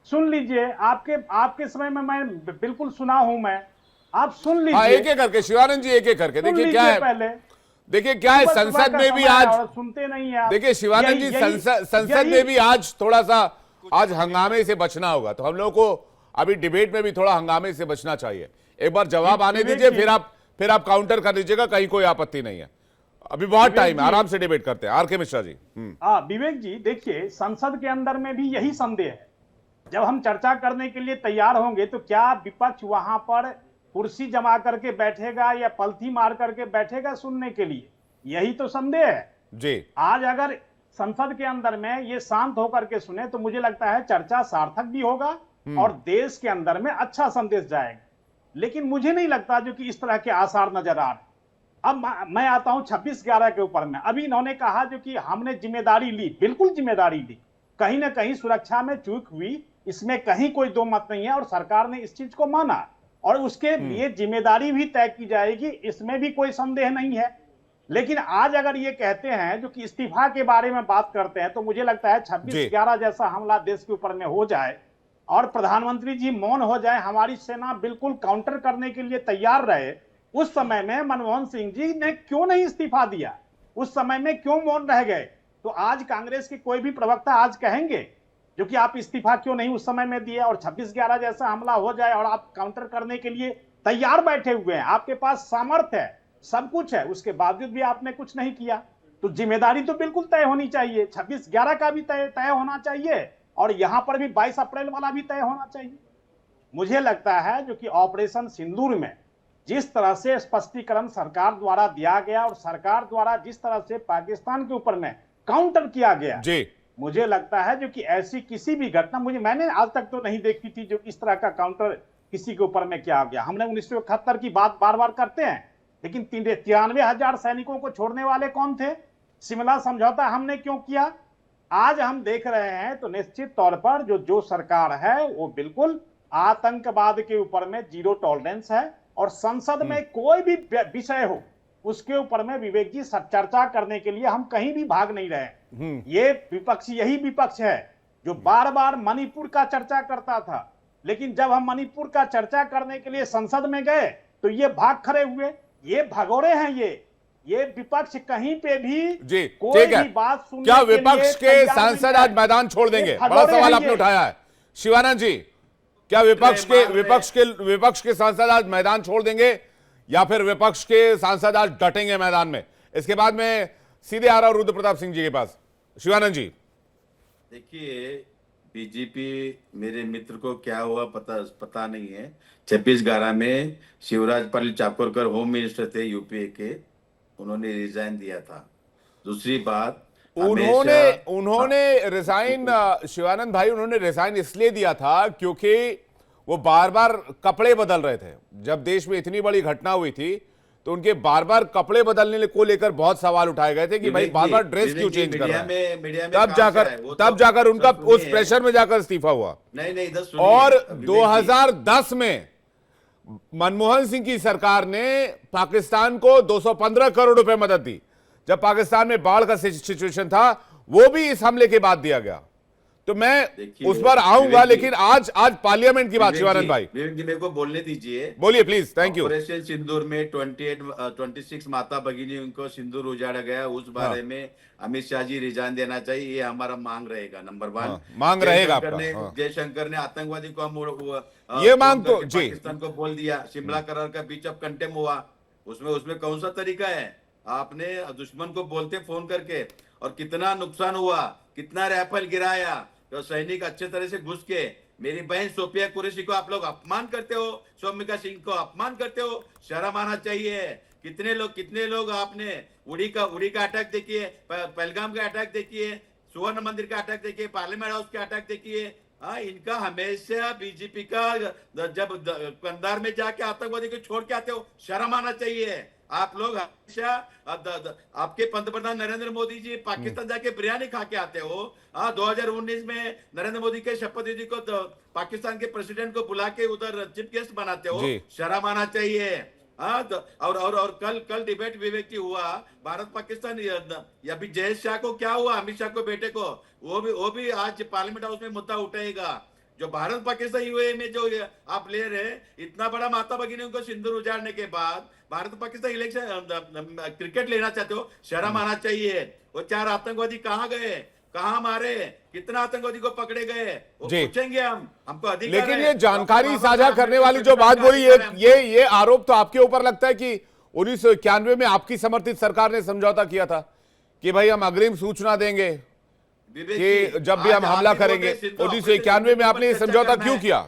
सुन लीजिए। आपके समय में मैं बिल्कुल सुना हूं, मैं, आप सुन लीजिए। एक एक करके शिवानंद जी, एक एक करके देखिए क्या है पहले। देखिए क्या है, संसद में भी आज सुनते नहीं है। देखिए शिवानंद जी, संसद में भी आज थोड़ा सा आज हंगामे से बचना होगा। तो हम लोगों को अभी डिबेट में भी थोड़ा हंगामे से बचना चाहिए। एक बार जवाब आने दीजिए, फिर आप काउंटर कर दीजिएगा, कहीं कोई आपत्ति नहीं है। अभी बहुत टाइम है, आराम से डिबेट करते हैं। आरके मिश्रा जी। विवेक जी, देखिए संसद के अंदर में भी यही संदेह है। जब हम चर्चा करने के लिए तैयार होंगे तो क्या विपक्ष वहां पर कुर्सी जमा करके बैठेगा या पलथी मार करके बैठेगा सुनने के लिए? यही तो संदेह है जी। आज अगर संसद के अंदर में ये शांत होकर के सुने तो मुझे लगता है चर्चा सार्थक भी होगा और देश के अंदर में अच्छा संदेश जाएगा। लेकिन मुझे नहीं लगता जो कि इस तरह के आसार नजर आ रहे। अब मैं आता हूं 26/11 के ऊपर में। अभी इन्होंने कहा जो कि हमने जिम्मेदारी ली, बिल्कुल जिम्मेदारी ली। कहीं ना कहीं सुरक्षा में चूक हुई, इसमें कहीं कोई दो मत नहीं है और सरकार ने इस चीज को माना और उसके लिए जिम्मेदारी भी तय की जाएगी, इसमें भी कोई संदेह नहीं है। लेकिन आज अगर ये कहते हैं जो कि इस्तीफा के बारे में बात करते हैं, तो मुझे लगता है 26/11 जैसा हमला देश के ऊपर में हो जाए और प्रधानमंत्री जी मौन हो जाए, हमारी सेना बिल्कुल काउंटर करने के लिए तैयार रहे, उस समय में मनमोहन सिंह जी ने क्यों नहीं इस्तीफा दिया, उस समय में क्यों मौन रह गए? तो आज कांग्रेस के कोई भी प्रवक्ता आज कहेंगे जो कि आप इस्तीफा क्यों नहीं उस समय में दिया, और 26/11 जैसा हमला हो जाए और आप काउंटर करने के लिए तैयार बैठे हुए हैं, आपके पास सामर्थ्य है, सब कुछ है, उसके बावजूद भी आपने कुछ नहीं किया। तो जिम्मेदारी तो बिल्कुल तय होनी चाहिए, 26/11 का भी तय होना चाहिए और यहां पर भी 22 अप्रैल वाला भी तय होना चाहिए। मुझे लगता है जो कि ऑपरेशन सिंदूर में जिस तरह से स्पष्टीकरण सरकार द्वारा दिया गया और सरकार द्वारा जिस तरह से पाकिस्तान के ऊपर में काउंटर किया गया जी, मुझे लगता है जो कि ऐसी किसी भी घटना मैंने आज तक तो नहीं देखी थी जो इस तरह का काउंटर किसी के ऊपर में किया गया। हमने 1971 की बात बार बार करते हैं, लेकिन 93,000 सैनिकों को छोड़ने वाले कौन थे? शिमला समझौता हमने क्यों किया? आज हम देख रहे हैं तो निश्चित तौर पर जो सरकार है वो बिल्कुल आतंकवाद के ऊपर में जीरो टॉलरेंस है, और संसद में कोई भी विषय हो उसके ऊपर में विवेक जी चर्चा करने के लिए हम कहीं भी भाग नहीं रहे। ये विपक्ष यही विपक्ष है जो बार बार मणिपुर का चर्चा करता था, लेकिन जब हम मणिपुर का चर्चा करने के लिए संसद में गए तो ये भाग खड़े हुए। ये भगोड़े हैं, ये विपक्ष कहीं पे भी जी, कोई ठीक है। भी बात सुनने क्या के लिए विपक्ष के तैयार सांसद नहीं आज है। मैदान छोड़ देंगे? ये बड़ा भगोड़े सवाल हैं आपने ये। उठाया है शिवानंद जी। क्या विपक्ष के सांसद आज मैदान छोड़ देंगे या फिर विपक्ष के सांसद आज डटेंगे मैदान में? इसके बाद में सीधे आ रहा हूं रुद्र प्रताप सिंह जी के पास। शिवानंद जी, देखिए, बीजेपी मेरे मित्र को क्या हुआ पता नहीं है। 26/11 में शिवराज पाटिल चाकोरकर होम मिनिस्टर थे यूपीए के, उन्होंने रिजाइन दिया था। दूसरी बात, उन्होंने रिजाइन, शिवानंद भाई, उन्होंने रिजाइन इसलिए दिया था क्योंकि वो बार बार कपड़े बदल रहे थे। जब देश में इतनी बड़ी घटना हुई थी तो उनके बार बार कपड़े बदलने को लेकर बहुत सवाल उठाए गए थे कि भाई बार बार ड्रेस क्यों चेंज कर रहा है। तब जाकर उनका उस प्रेशर में जाकर इस्तीफा हुआ। नहीं, और 2010 में मनमोहन सिंह की सरकार ने पाकिस्तान को 215 करोड़ रुपए मदद दी। जब पाकिस्तान में बाढ़ का सिचुएशन था, वो भी इस हमले के बाद दिया गया। तो मैं उस पर आऊंगा, लेकिन आज पार्लियामेंट की बात। शिवानंद भाई, विवेक जी, मेरे को बोलने दीजिए। बोलिए प्लीज। Thank you. ऑपरेशन सिंदूर में 26 माता भगिनी उनको सिंदूर उजाड़ा गया, उस बारे में अमित शाह जी रिजाइन देना चाहिए, ये हमारा मांग रहेगा। नंबर 1 मांग रहेगा। जयशंकर ने आतंकवादी को ये मांग तो जी पाकिस्तान को बोल दिया। शिमला करार का बीच ऑफ कंटेम हुआ, उसमें कौन सा तरीका है? आपने दुश्मन को बोलते फोन करके, और कितना नुकसान हुआ, कितना राइफल गिराया, तो सैनिक अच्छे तरह से घुस के। मेरी बहन सोफिया कुरैशी को आप लोग अपमान करते हो, सौमिका सिंह को अपमान करते हो, शर्म आना चाहिए। कितने लोग आपने उड़ी का अटैक देखिए, पहलगाम का अटैक देखिए, सुवर्ण मंदिर का अटैक देखिए, पार्लियामेंट हाउस का अटैक देखिए। इनका हमेशा बीजेपी का जब कंधार में जाके आतंकवादी को छोड़ के आते हो, शर्म आना चाहिए। आप लोग हमेशा आपके पंतप्रधान नरेंद्र मोदी जी पाकिस्तान जाके बिरयानी खा के आते हो। 2019 में नरेंद्र मोदी के शपथ विधि को पाकिस्तान के प्रेसिडेंट को बुला के उधर चीफ गेस्ट बनाते हो, शर्म आना चाहिए। और कल डिबेट विवेक जी हुआ भारत पाकिस्तान, अभी जयेश शाह को क्या हुआ, अमित शाह को बेटे को, वो भी आज पार्लियामेंट हाउस में मुद्दा उठाएगा। जो भारत पाकिस्तान यूए में जो आप ले रहे, इतना बड़ा माता भगिनियों को सिंदूर उजाड़ने के बाद भारत पाकिस्तान इलेक्शन क्रिकेट लेना चाहते हो, शर्म आना चाहिए। वो 4 आतंकवादी कहाँ गए, कहाँ मारे, कितना आतंकवादी को पकड़े गए, वो पूछेंगे हमको अधिकार। लेकिन ये जानकारी साझा करने वाली जो बात बोली, ये आरोप तो आपके ऊपर लगता है कि 1991 में आपकी समर्थित सरकार ने समझौता किया था कि भाई हम अग्रिम सूचना देंगे कि जब भी हम हमला करेंगे। 1991 में आपने ये समझौता क्यों किया?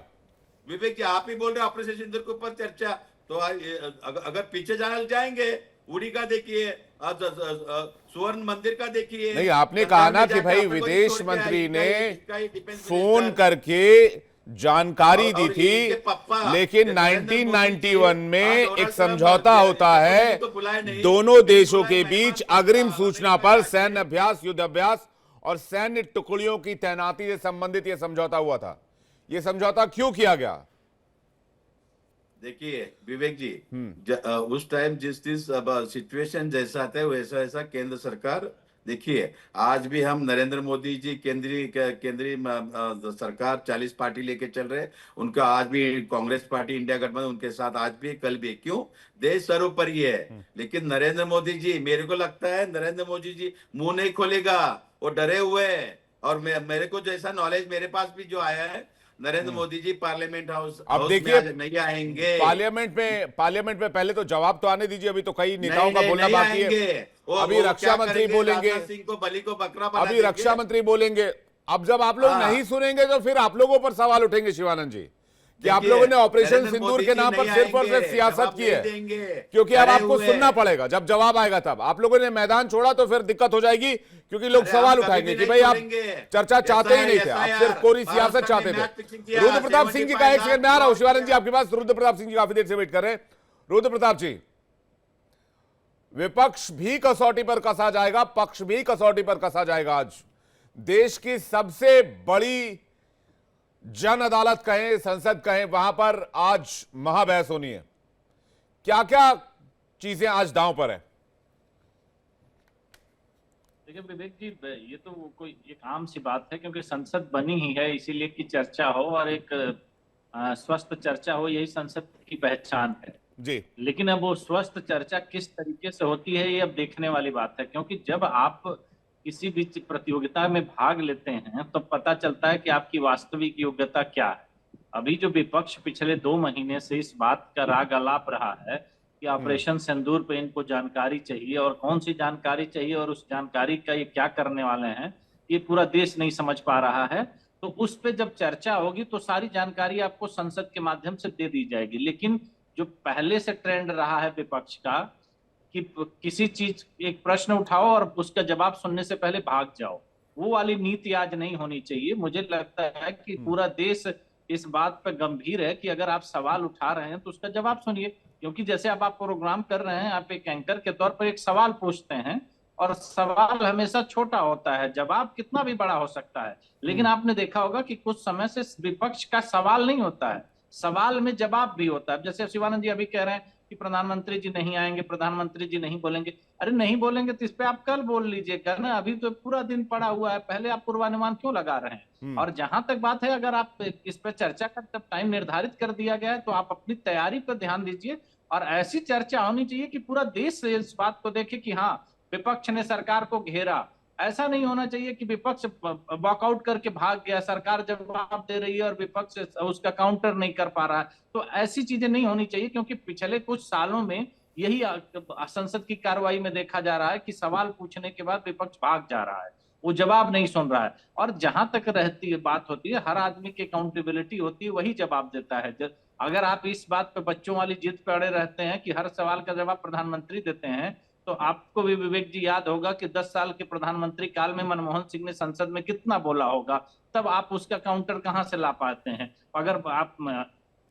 विवेक जी, आप ही बोल रहे ऑपरेशन सिंदूर के ऊपर चर्चा, तो अगर पीछे जाएंगे, उड़ी का देखिए, सुवर्ण मंदिर का देखिए। नहीं, आपने कहा ना कि भाई विदेश मंत्री ने फोन करके जानकारी दी थी, लेकिन 1991 में एक समझौता होता है दोनों देशों के बीच अग्रिम सूचना पर सैन्य अभ्यास, युद्ध अभ्यास और सैन्य टुकड़ियों की तैनाती से संबंधित यह समझौता हुआ था। यह समझौता क्यों किया गया? देखिए विवेक जी, उस टाइम जिस सिचुएशन जैसा था वैसा वैसा केंद्र सरकार, देखिए आज भी हम नरेंद्र मोदी जी केंद्रीय केंद्रीय सरकार 40 पार्टी लेके चल रहे हैं। उनका आज भी कांग्रेस पार्टी इंडिया गठबंधन उनके साथ आज भी है, कल भी है। क्यों? देश सर्वोपरि है। लेकिन नरेंद्र मोदी जी, मेरे को लगता है नरेंद्र मोदी जी मुंह नहीं खोलेगा, वो डरे हुए हैं। और मेरे को जैसा नॉलेज मेरे पास भी जो आया है, नरेंद्र मोदी जी पार्लियामेंट हाउस अब हाउस में देखिए आज नहीं आएंगे। पार्लियामेंट में पहले तो जवाब तो आने दीजिए, अभी तो कई नेताओं का नहीं बोलना नहीं बाकी है। आएंगे। अभी रक्षा मंत्री बोलेंगे, राजनाथ सिंह को बलि को बकरा बना अभी रक्षा देंगे। मंत्री बोलेंगे। अब जब आप लोग हाँ। नहीं सुनेंगे तो फिर आप लोगों पर सवाल उठेंगे शिवानंद जी, कि आप देखिए, लोगों ने ऑपरेशन नरेंद्र सिंदूर मोदी के जी नाम पर नहीं सिर्फ और आएंगे, सिर्फ सियासत जवाब की नहीं है। देंगे। क्योंकि अब डरे आपको हुए सुनना हैं। पड़ेगा, जब जवाब आएगा तब। आप लोगों ने मैदान छोड़ा तो फिर दिक्कत हो जाएगी, क्योंकि लोग अरे सवाल हम कभी उठाएंगे भी कि नहीं भाई आप छोड़ेंगे। चर्चा चाहते ही नहीं थे, आप SIR, सिर्फ कोरी सियासत पाकिस्तान चाहते ने मैच थे। फिक्सिंग किया, रुद्र प्रताप सिंह जी का एक 75 सेकंड में आ रहा हूं, शिवानंद जी किया। आपके पास। रुद्र प्रताप सिंह जी काफी देर से वेट कर रहे हैं। रुद्र प्रताप जी, विपक्ष भी कसौटी पर कसा जाएगा, पक्ष भी कसौटी पर कसा जाएगा। आज देश की सबसे बड़ी जन अदालत कहें, संसद कहें, वहां पर आज महाबहस होनी है। क्या क्या चीजें आज दांव पर है? देखिए विवेक जी, ये तो कोई एक आम सी बात है, क्योंकि संसद बनी ही है इसीलिए कि चर्चा हो और एक स्वस्थ चर्चा हो, यही संसद की पहचान है जी। लेकिन अब वो स्वस्थ चर्चा किस तरीके से होती है ये अब देखने वाली बात है, क्योंकि जब आप किसी भी प्रतियोगिता में भाग लेते हैं तो पता चलता है कि आपकी वास्तविक योग्यता क्या है। अभी जो विपक्ष पिछले 2 महीने से इस बात का राग अलाप रहा है कि ऑपरेशन सिंदूर पे इनको जानकारी चाहिए, और कौन सी जानकारी चाहिए और उस जानकारी का ये क्या करने वाले हैं, ये पूरा देश नहीं समझ पा रहा है। तो उस पे जब चर्चा होगी तो सारी जानकारी आपको संसद के माध्यम से दे दी जाएगी। लेकिन जो पहले से ट्रेंड रहा है विपक्ष का कि किसी चीज, एक प्रश्न उठाओ और उसका जवाब सुनने से पहले भाग जाओ, वो वाली नीति आज नहीं होनी चाहिए। मुझे लगता है कि पूरा देश इस बात पर गंभीर है कि अगर आप सवाल उठा रहे हैं तो उसका जवाब सुनिए, क्योंकि जैसे आप प्रोग्राम कर रहे हैं, आप एक एंकर के तौर पर एक सवाल पूछते हैं और सवाल हमेशा छोटा होता है, जवाब कितना भी बड़ा हो सकता है। लेकिन आपने देखा होगा कि कुछ समय से विपक्ष का सवाल नहीं होता है, सवाल में जवाब भी होता है। जैसे शिवानंद जी अभी कह रहे हैं कि प्रधानमंत्री जी नहीं आएंगे, प्रधानमंत्री जी नहीं बोलेंगे। अरे नहीं बोलेंगे तो इस पे आप कल बोल लीजिएगा ना, अभी तो पूरा दिन पड़ा हुआ है, पहले आप पूर्वानुमान क्यों लगा रहे हैं? और जहां तक बात है, अगर आप इस पे चर्चा का जब टाइम निर्धारित कर दिया गया है तो आप अपनी तैयारी पर ध्यान दीजिए, और ऐसी चर्चा होनी चाहिए कि पूरा देश इस बात को देखे कि हाँ, विपक्ष ने सरकार को घेरा। ऐसा नहीं होना चाहिए कि विपक्ष वॉकआउट करके भाग गया, सरकार जवाब दे रही है और विपक्ष उसका काउंटर नहीं कर पा रहा है। तो ऐसी चीजें नहीं होनी चाहिए, क्योंकि पिछले कुछ सालों में यही संसद की कार्रवाई में देखा जा रहा है कि सवाल पूछने के बाद विपक्ष भाग जा रहा है, वो जवाब नहीं सुन रहा है। और जहां तक रहती है बात होती है, हर आदमी की अकाउंटेबिलिटी होती है, वही जवाब देता है। अगर आप इस बात पे बच्चों वाली जिद पे अड़े रहते हैं कि हर सवाल का जवाब प्रधानमंत्री देते हैं, तो आपको भी विवेक जी याद होगा कि 10 साल के प्रधानमंत्री काल में मनमोहन सिंह ने संसद में कितना बोला होगा, तब आप उसका काउंटर कहां से ला पाते हैं? अगर आप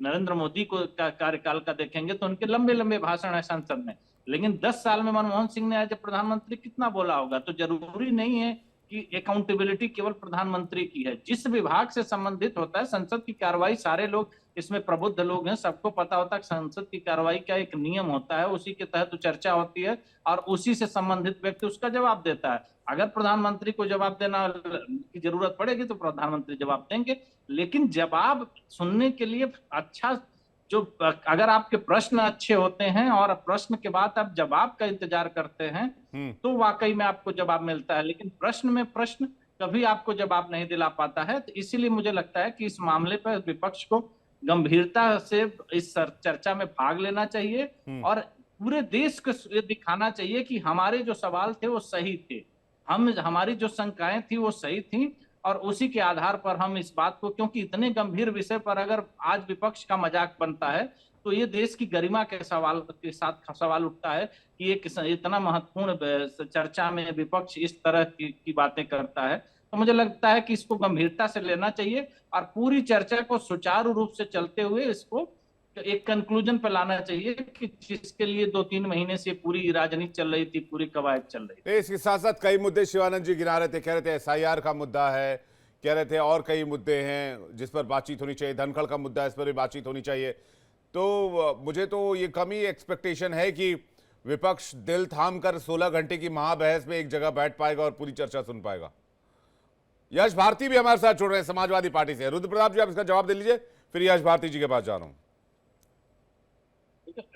नरेंद्र मोदी को कार्यकाल का देखेंगे तो उनके लंबे लंबे भाषण है संसद में, लेकिन 10 साल में मनमोहन सिंह ने एज ए प्रधानमंत्री कितना बोला होगा? तो जरूरी नहीं है कि अकाउंटेबिलिटी केवल प्रधानमंत्री की है। जिस विभाग से संबंधित होता है संसद की कार्रवाई, सारे लोग इसमें प्रबुद्ध लोग हैं, सबको पता होता है कि संसद की कार्रवाई का एक नियम होता है, उसी के तहत चर्चा होती है और उसी से संबंधित व्यक्ति उसका जवाब देता है। अगर प्रधानमंत्री को जवाब देना की जरूरत पड़ेगी तो प्रधानमंत्री जवाब देंगे, लेकिन जवाब सुनने के लिए अच्छा, जो अगर आपके प्रश्न अच्छे होते हैं और प्रश्न के बाद आप जवाब का इंतजार करते हैं तो वाकई में आपको जवाब मिलता है। लेकिन प्रश्न में प्रश्न कभी आपको जवाब नहीं दिला पाता है। तो इसीलिए मुझे लगता है कि इस मामले पर विपक्ष को गंभीरता से इस चर्चा में भाग लेना चाहिए और पूरे देश को ये दिखाना चाहिए कि हमारे जो सवाल थे वो सही थे, हमारी जो शंकाएं थी वो सही थी, और उसी के आधार पर हम इस बात को, क्योंकि इतने गंभीर विषय पर अगर आज विपक्ष का मजाक बनता है तो ये देश की गरिमा के सवाल के साथ सवाल उठता है कि एक इतना महत्वपूर्ण चर्चा में विपक्ष इस तरह की बातें करता है। तो मुझे लगता है कि इसको गंभीरता से लेना चाहिए और पूरी चर्चा को सुचारू रूप से चलते हुए इसको एक कंक्लूजन पे लाना चाहिए कि जिसके लिए 2-3 महीने से पूरी राजनीति चल रही थी, पूरी कवायद चल रही थी। इसके साथ साथ कई मुद्दे शिवानंद जी गिना रहे थे, कह रहे थे SIR का मुद्दा है, कह रहे थे और कई मुद्दे हैं जिस पर बातचीत होनी चाहिए, धनखड़ का मुद्दा है, इस पर भी बातचीत होनी चाहिए। तो मुझे तो ये कम ही एक्सपेक्टेशन है कि विपक्ष दिल थाम कर 16 घंटे की महाबहस में एक जगह बैठ पाएगा और पूरी चर्चा सुन पाएगा। यश भारती भी हमारे साथ जुड़ रहे हैं समाजवादी पार्टी से। रुद्र प्रताप जी, आप इसका जवाब दे लीजिए, फिर यश भारती जी के पास जा रहा हूं।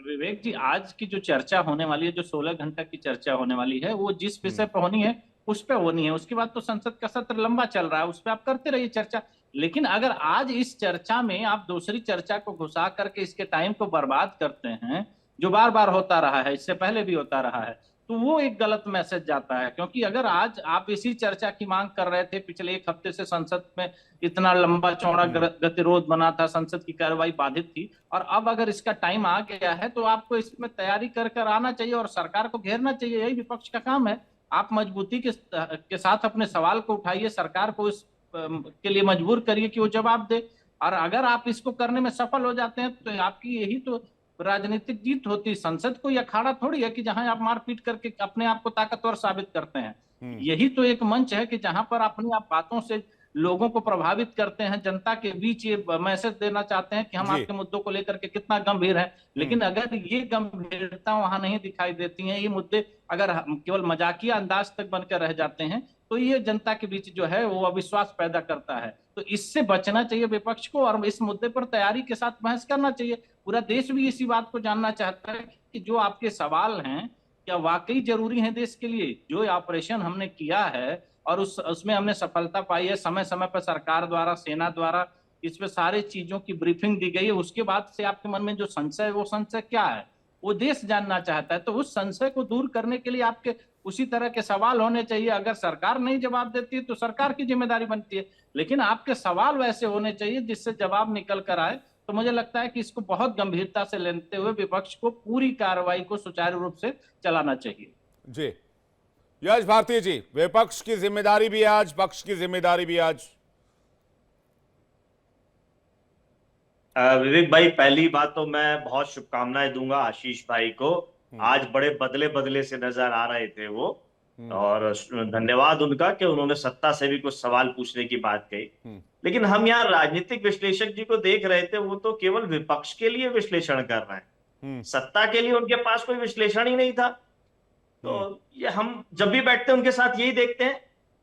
विवेक जी, आज की जो चर्चा होने वाली है, जो 16 घंटा की चर्चा होने वाली है, वो जिस विषय पर होनी है उस पर होनी है। उसके बाद तो संसद का सत्र लंबा चल रहा है, उस पर आप करते रहिए चर्चा। लेकिन अगर आज इस चर्चा में आप दूसरी चर्चा को घुसा करके इसके टाइम को बर्बाद करते हैं, जो बार बार होता रहा है, इससे पहले भी होता रहा है, तो वो एक गलत मैसेज जाता है। क्योंकि अगर आज आप इसी चर्चा की मांग कर रहे थे, पिछले एक हफ्ते से संसद में इतना लंबा चौड़ा गतिरोध बना था, संसद की कार्रवाई बाधित थी, और अब अगर इसका टाइम आ गया है तो आपको इसमें तैयारी कर कर आना चाहिए और सरकार को घेरना चाहिए। यही विपक्ष का काम है। आप मजबूती के साथ अपने सवाल को उठाइए, सरकार को इस के लिए मजबूर करिए कि वो जवाब दे। और अगर आप इसको करने में सफल हो जाते हैं तो आपकी यही तो राजनीतिक जीत होती। संसद कोई अखाड़ा थोड़ी है कि जहां आप मारपीट करके अपने आप को ताकतवर साबित करते हैं। यही तो एक मंच है कि जहां पर अपनी आप बातों से लोगों को प्रभावित करते हैं, जनता के बीच ये मैसेज देना चाहते हैं कि हम आपके मुद्दों को लेकर के कितना गंभीर है। लेकिन अगर ये गंभीरता वहां नहीं दिखाई देती है, ये मुद्दे अगर केवल मजाकिया अंदाज तक बनकर रह जाते हैं, तो ये जनता के बीच जो है वो अविश्वास पैदा करता है। तो इससे बचना चाहिए विपक्ष को और इस मुद्दे पर तैयारी के साथ बहस करना चाहिए। पूरा देश भी इसी बात को जानना चाहता है कि जो आपके सवाल हैं क्या वाकई जरूरी है देश के लिए। जो ऑपरेशन हमने किया है और उसमें हमने सफलता पाई है, समय समय पर सरकार द्वारा, सेना द्वारा इस पे सारे चीजों की ब्रीफिंग दी गई है। उसके बाद से आपके मन में जो संशय है, वो संशय क्या है, वो देश जानना चाहता है। तो उस संशय को दूर करने के लिए आपके उसी तरह के सवाल होने चाहिए। अगर सरकार नहीं जवाब देती है तो सरकार की जिम्मेदारी बनती है, लेकिन आपके सवाल वैसे होने चाहिए जिससे जवाब निकल कर आए। तो मुझे लगता है कि इसको बहुत गंभीरता से लेते हुए विपक्ष को पूरी कार्रवाई को सुचारू रूप से चलाना चाहिए। जी यश भारती जी, विपक्ष की जिम्मेदारी भी आज, पक्ष की जिम्मेदारी भी आज। विवेक भाई, पहली बात तो मैं बहुत शुभकामनाएं दूंगा आशीष भाई को। आज बड़े बदले बदले से नजर आ रहे थे वो, और धन्यवाद उनका कि उन्होंने सत्ता से भी कुछ सवाल पूछने की बात कही। लेकिन हम यहाँ राजनीतिक विश्लेषक जी को देख रहे थे, वो तो केवल विपक्ष के लिए विश्लेषण कर रहे हैं, सत्ता के लिए उनके पास कोई विश्लेषण ही नहीं था। तो ये हम जब भी बैठते हैं उनके साथ यही देखते हैं,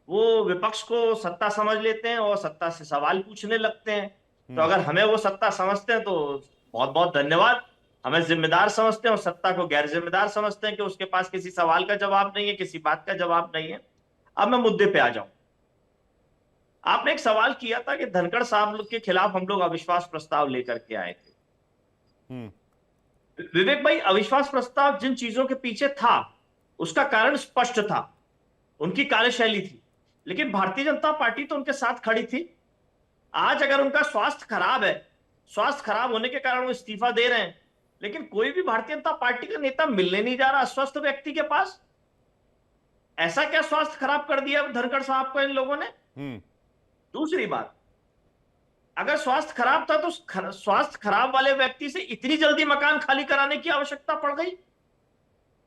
वो विपक्ष को सत्ता समझ लेते हैं और सत्ता से सवाल पूछने लगते हैं। तो अगर हमें वो सत्ता समझते हैं तो बहुत बहुत धन्यवाद। हमें जिम्मेदार समझते हैं और सत्ता को गैर जिम्मेदार समझते हैं कि उसके पास किसी सवाल का जवाब नहीं है, किसी बात का जवाब नहीं है। अब मैं मुद्दे पे आ जाऊं। आपने एक सवाल किया था कि धनखड़ साहब के खिलाफ हम लोग अविश्वास प्रस्ताव लेकर के आए थे। विवेक भाई, अविश्वास प्रस्ताव जिन चीजों के पीछे था उसका कारण स्पष्ट था, उनकी कार्यशैली थी। लेकिन भारतीय जनता पार्टी तो उनके साथ खड़ी थी। आज अगर उनका स्वास्थ्य खराब है, स्वास्थ्य खराब होने के कारण वो इस्तीफा दे रहे हैं, लेकिन कोई भी भारतीय जनता पार्टी का नेता मिलने नहीं जा रहा अस्वस्थ व्यक्ति के पास। ऐसा क्या स्वास्थ्य खराब कर दिया धनखड़ साहब को इन लोगों ने? दूसरी बात, अगर स्वास्थ्य खराब था तो स्वास्थ्य खराब वाले व्यक्ति से इतनी जल्दी मकान खाली कराने की आवश्यकता पड़ गई,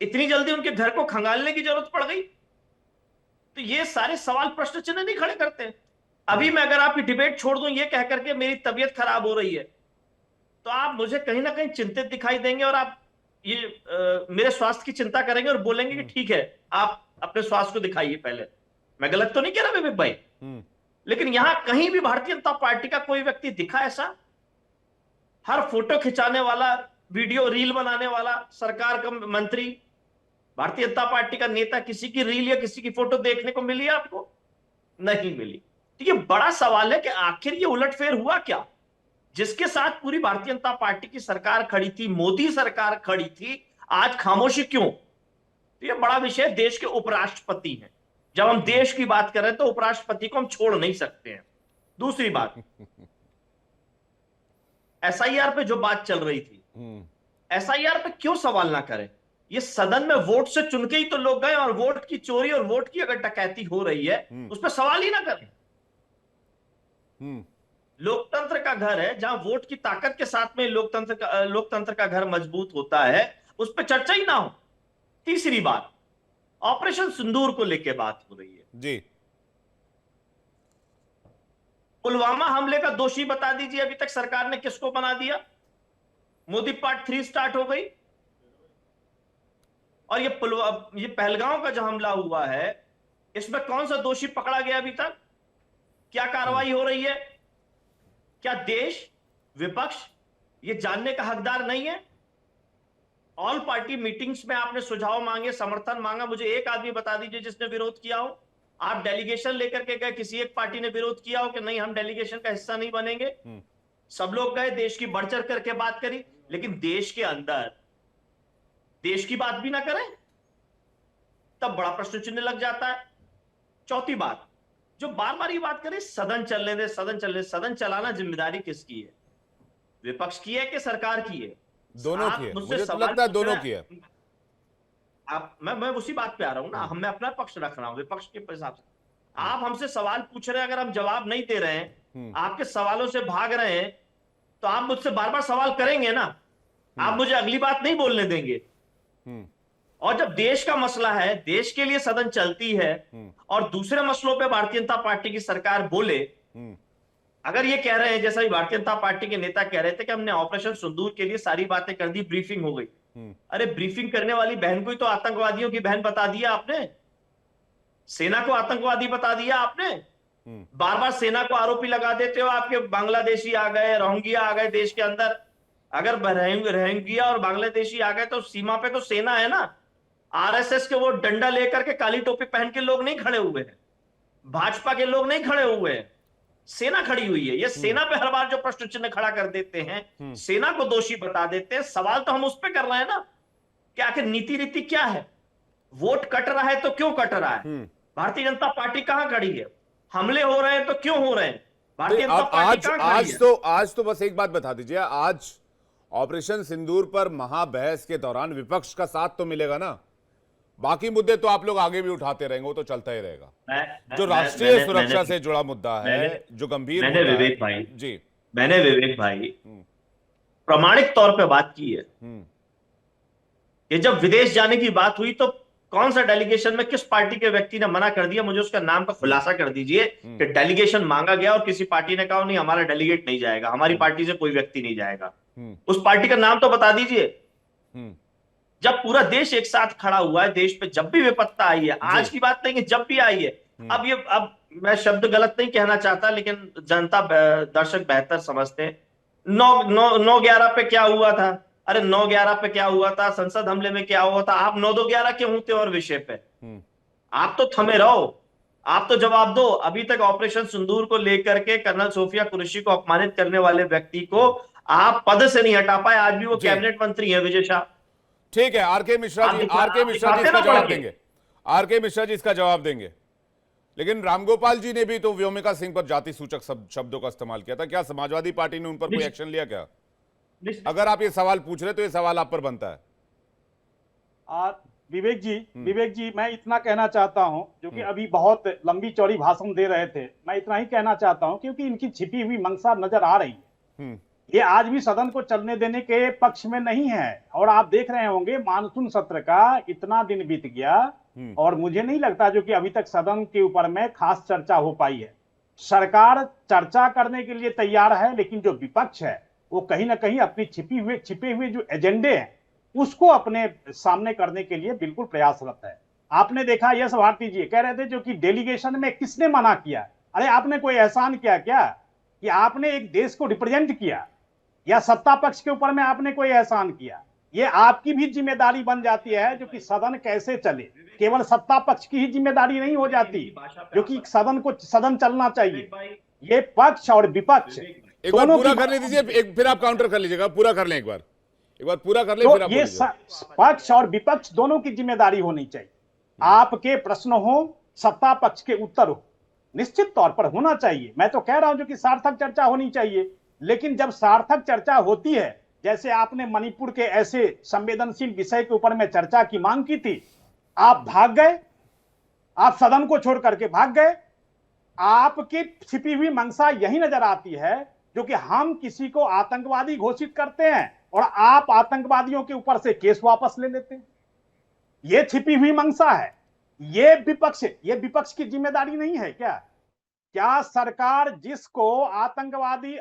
इतनी जल्दी उनके घर को खंगालने की जरूरत पड़ गई? तो ये सारे सवाल प्रश्न चिन्ह नहीं खड़े करते। अभी मैं अगर आपकी डिबेट छोड़ दूं ये कह करके मेरी तबीयत खराब हो रही है, तो आप मुझे कहीं ना कहीं चिंतित दिखाई देंगे और आप ये मेरे स्वास्थ्य की चिंता करेंगे और बोलेंगे कि ठीक है, आप अपने स्वास्थ्य को दिखाइए पहले। मैं गलत तो नहीं कह रहा विवेक भाई? लेकिन यहां कहीं भी भारतीय जनता पार्टी का कोई व्यक्ति दिखा ऐसा? हर फोटो खिंचाने वाला, वीडियो रील बनाने वाला सरकार का मंत्री, भारतीय जनता पार्टी का नेता, किसी की रील या किसी की फोटो देखने को मिली आपको? नहीं मिली। तो ये बड़ा सवाल है कि आखिर ये उलटफेर हुआ क्या? जिसके साथ पूरी भारतीय जनता पार्टी की सरकार खड़ी थी, मोदी सरकार खड़ी थी, आज खामोशी क्यों? तो ये बड़ा विषय देश के उपराष्ट्रपति हैं। जब हम देश की बात कर रहे हैं तो उपराष्ट्रपति को हम छोड़ नहीं सकते हैं। दूसरी बात, एसआईआर पे जो बात चल रही थी, एसआईआर पे क्यों सवाल ना करें? ये सदन में वोट से चुन के ही तो लोग गए, और वोट की चोरी और वोट की अगर डकैती हो रही है उस पर सवाल ही ना करें। लोकतंत्र का घर है, जहां वोट की ताकत के साथ में लोकतंत्र का घर मजबूत होता है, उस पर चर्चा ही ना हो। तीसरी बात, ऑपरेशन सिंदूर को लेकर बात हो रही है जी। पुलवामा हमले का दोषी बता दीजिए, अभी तक सरकार ने किसको बना दिया? मोदी पार्ट 3 स्टार्ट हो गई। और ये पहलगांव का जो हमला हुआ है, इसमें कौन सा दोषी पकड़ा गया अभी तक? क्या कार्रवाई हो रही है? क्या देश, विपक्ष ये जानने का हकदार नहीं है? ऑल पार्टी मीटिंग्स में आपने सुझाव मांगे, समर्थन मांगा, मुझे एक आदमी बता दीजिए जिसने विरोध किया हो। आप डेलीगेशन लेकर के गए, किसी एक पार्टी ने विरोध किया हो कि नहीं हम डेलीगेशन का हिस्सा नहीं बनेंगे? सब लोग गए, देश की बढ़ चढ़ करके बात करी, लेकिन देश के अंदर देश की बात भी ना करें, तब बड़ा प्रश्न चिन्ह लग जाता है। चौथी बात, जो बार बार ये बात करें सदन चलने दे, सदन चलने दे, सदन चलाना जिम्मेदारी किसकी है? विपक्ष की है कि सरकार की है? दोनों की है, मुझे तो लगता है दोनों की है। मैं उसी बात पे आ रहा हूं ना, मैं अपना पक्ष रख रहा हूं विपक्ष के हिसाब से। आप हमसे सवाल पूछ रहे हैं, अगर हम जवाब नहीं दे रहे हैं, आपके सवालों से भाग रहे हैं, तो आप मुझसे बार बार सवाल करेंगे ना, आप मुझे अगली बात नहीं बोलने देंगे। और जब देश का मसला है, देश के लिए सदन चलती है, और दूसरे मसलों पे भारतीय जनता पार्टी की सरकार बोले, अगर ये कह रहे हैं जैसा भारतीय जनता पार्टी के नेता कह रहे थे कि हमने ऑपरेशन सिंदूर के लिए सारी बातें कर दी, ब्रीफिंग हो गई। अरे ब्रीफिंग करने वाली बहन को ही तो आतंकवादियों की बहन बता दिया आपने, सेना को आतंकवादी बता दिया आपने। बार बार सेना को आरोपी लगा देते हो, आपके बांग्लादेशी आ गए, रोहिंग्या आ गए देश के अंदर। अगर रोहिंग्या और बांग्लादेशी आ गए तो सीमा पे तो सेना है ना। आरएसएस के वो डंडा लेकर के काली टोपी पहन के लोग नहीं खड़े हुए हैं, भाजपा के लोग नहीं खड़े हुए हैं, सेना खड़ी हुई है। ये सेना पे हर बार जो प्रश्न चिन्ह खड़ा कर देते हैं, सेना को दोषी बता देते हैं। सवाल तो हम उस पे कर रहे हैं ना कि आखिर नीति रीति क्या है? वोट कट रहा है तो क्यों कट रहा है? भारतीय जनता पार्टी कहां खड़ी है? हमले हो रहे हैं तो क्यों हो रहे हैं? भारतीय जनता पार्टी कहां खड़ी है? आज तो बस एक बात बता दीजिए, आज ऑपरेशन सिंदूर पर महाबहस के दौरान विपक्ष का साथ तो मिलेगा ना? बाकी मुद्दे तो आप लोग आगे भी उठाते रहेंगे, वो तो चलता ही रहेगा। जो राष्ट्रीय सुरक्षा से जुड़ा मुद्दा है, जो गंभीर मुद्दा है, विवेक भाई जी, मैंने विवेक भाई प्रामाणिक तौर पे बात की है कि जब विदेश जाने की बात हुई तो कौन सा डेलीगेशन में किस पार्टी के व्यक्ति ने मना कर दिया, मुझे उसका नाम का खुलासा कर दीजिए कि डेलीगेशन मांगा गया और किसी पार्टी ने कहा नहीं हमारा डेलीगेट नहीं जाएगा, हमारी पार्टी से कोई व्यक्ति नहीं जाएगा। उस पार्टी का नाम तो बता दीजिए। जब पूरा देश एक साथ खड़ा हुआ है, देश पे जब भी विपत्ता आई है, आज की बात नहीं कि जब भी आई है, अब मैं शब्द गलत नहीं कहना चाहता, लेकिन जनता दर्शक बेहतर समझते हैं। 9/11 पे क्या हुआ था? अरे 9/11 पे क्या हुआ था? संसद हमले में क्या हुआ था? आप 9/11 क्यों होते और विषय पे आप तो थमे रहो, आप तो जवाब दो। अभी तक ऑपरेशन सिंदूर को लेकर के कर्नल सोफिया कुरैशी को अपमानित करने वाले व्यक्ति को आप पद से नहीं हटा पाए, आज भी वो कैबिनेट मंत्री है विजय शाह। ठीक है, आरके मिश्रा जी इसका जवाब देंगे, आरके मिश्रा जी इसका जवाब देंगे। लेकिन रामगोपाल जी ने भी तो व्योमिका सिंह पर जाति सूचक शब्दों का इस्तेमाल किया था। क्या समाजवादी पार्टी ने उन पर कोई एक्शन लिया क्या? अगर आप ये सवाल पूछ रहे तो ये सवाल आप पर बनता है। विवेक जी मैं इतना कहना चाहता हूं, जो कि अभी बहुत लंबी चौड़ी भाषण दे रहे थे, मैं इतना ही कहना चाहता हूं क्योंकि इनकी छिपी हुई मंशा नजर आ रही है। ये आज भी सदन को चलने देने के पक्ष में नहीं है। और आप देख रहे होंगे मानसून सत्र का इतना दिन बीत गया और मुझे नहीं लगता जो कि अभी तक सदन के ऊपर में खास चर्चा हो पाई है। सरकार चर्चा करने के लिए तैयार है, लेकिन जो विपक्ष है वो कहीं ना कहीं अपनी छिपे हुए जो एजेंडे हैं उसको अपने सामने करने के लिए बिल्कुल प्रयासरत है। आपने देखा यश भारती जी कह रहे थे जो कि डेलीगेशन में किसने मना किया? अरे आपने कोई एहसान किया क्या कि आपने एक देश को रिप्रेजेंट किया, या सत्ता पक्ष के ऊपर में आपने कोई एहसान किया? ये आपकी भी जिम्मेदारी बन जाती है जो कि सदन कैसे चले। केवल सत्ता पक्ष की ही जिम्मेदारी नहीं हो जाती जो कि सदन चलना चाहिए। ये पक्ष और विपक्ष एक बार पूरा करने दीजिए, फिर आप काउंटर कर लीजिएगा। पूरा कर लें, एक बार पूरा कर लें, तो फिर आप ये पक्ष और विपक्ष दोनों की जिम्मेदारी होनी चाहिए। आपके प्रश्न हो, सत्ता पक्ष के उत्तर हो, निश्चित तौर पर होना चाहिए। मैं तो कह रहा हूं जो कि सार्थक चर्चा होनी चाहिए। लेकिन जब सार्थक चर्चा होती है, जैसे आपने मणिपुर के ऐसे संवेदनशील विषय के ऊपर में चर्चा की मांग की थी, आप भाग गए, आप सदन को छोड़ करके भाग गए। आपकी छिपी हुई मंशा यही नजर आती है जो कि हम किसी को आतंकवादी घोषित करते हैं और आप आतंकवादियों के ऊपर से केस वापस ले लेते हैं। यह छिपी हुई मंशा है। ये विपक्ष की जिम्मेदारी नहीं है क्या? क्या सरकार जिसको आतंकवादी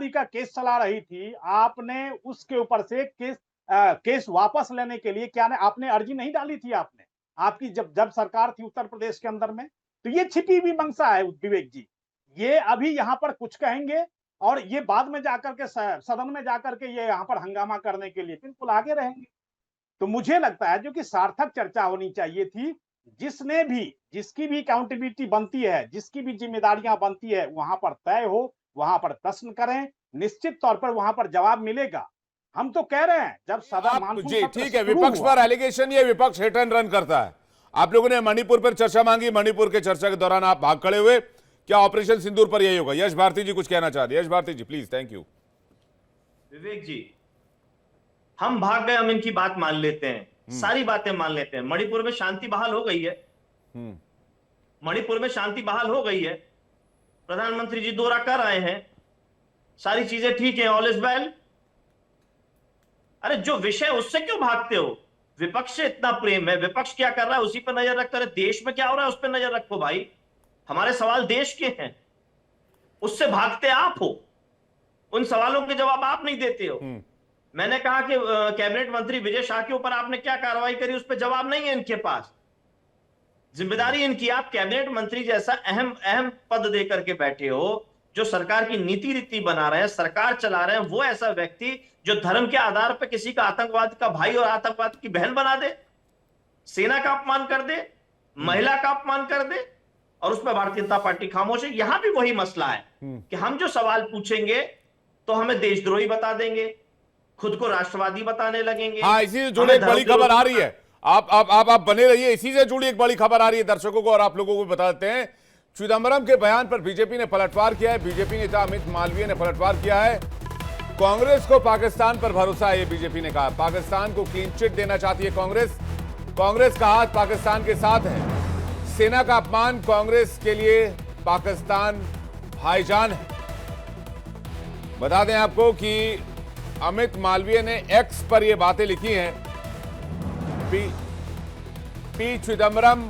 का केस चला रही थी, आपने उसके ऊपर से केस वापस लेने के लिए क्या आपने अर्जी नहीं डाली थी? आपने आपकी जब सरकार थी उत्तर प्रदेश के अंदर में, तो ये छिपी हुई मंशा है विवेक जी। ये अभी यहाँ पर कुछ कहेंगे और ये बाद में जाकर के सदन में जाकर के ये यहाँ पर हंगामा करने के लिए बिल्कुल आगे रहेंगे। तो मुझे लगता है जो कि सार्थक चर्चा होनी चाहिए थी, जिसकी भी अकाउंटेबिलिटी बनती है, जिसकी भी जिम्मेदारियां बनती है, वहां पर तय हो, वहां पर प्रश्न करें, निश्चित तौर पर वहां पर जवाब मिलेगा। हम तो कह रहे हैं जब सदन मानसून जी सत्र ठीक है, शुरू विपक्ष हुआ, पर एलिगेशन, ये विपक्ष हिट एंड रन करता है। आप लोगों ने मणिपुर पर चर्चा मांगी, मणिपुर के चर्चा के दौरान आप भाग खड़े हुए, क्या ऑपरेशन सिंदूर पर यही होगा? यश भारती जी कुछ कहना चाहते हैं। Yash Bharati ji please. Thank you. Vivek ji, हम भाग गए, हम इनकी बात मान लेते हैं, सारी बातें मान लेते हैं। मणिपुर में शांति बहाल हो गई है, मणिपुर में शांति बहाल हो गई है, प्रधानमंत्री जी दौरा कर आए हैं, सारी चीजें ठीक है, ऑल इज वेल। अरे जो विषय, उससे क्यों भागते हो? विपक्ष से इतना प्रेम है, विपक्ष क्या कर रहा है उसी पर नजर रखते रहे। देश में क्या हो रहा है उस पर नजर रखो भाई, हमारे सवाल देश के हैं, उससे भागते आप हो, उन सवालों के जवाब आप नहीं देते हो। मैंने कहा कि कैबिनेट मंत्री विजय शाह के ऊपर आपने क्या कार्रवाई करी, उस पर जवाब नहीं है इनके पास। जिम्मेदारी इनकी, आप कैबिनेट मंत्री जैसा अहम पद देकर के बैठे हो, जो सरकार की नीति रीति बना रहे हैं, सरकार चला रहे हैं, वो ऐसा व्यक्ति जो धर्म के आधार पर किसी का आतंकवाद का भाई और आतंकवाद की बहन बना दे, सेना का अपमान कर दे, महिला का अपमान कर दे, और उस पर भारतीय जनता पार्टी खामोश है। यहां भी वही मसला है कि हम जो सवाल पूछेंगे तो हमें देशद्रोही बता देंगे, खुद को राष्ट्रवादी बताने लगेंगे। हाँ, इसी से जुड़ी एक बड़ी खबर आ रही है, आप बने रहिए, इसी से जुड़ी एक बड़ी खबर आ रही है दर्शकों को और आप लोगों को बता देते हैं। चिदंबरम के बयान पर बीजेपी ने पलटवार किया है, बीजेपी नेता अमित मालवीय ने पलटवार किया है। कांग्रेस को पाकिस्तान पर भरोसा है, ये बीजेपी ने कहा। पाकिस्तान को क्लीन चिट देना चाहती है कांग्रेस का हाथ पाकिस्तान के साथ है। सेना का अपमान, कांग्रेस के लिए पाकिस्तान भाईजान है। बता दें आपको कि अमित मालवीय ने एक्स पर यह बातें लिखी हैं। पी चिदंबरम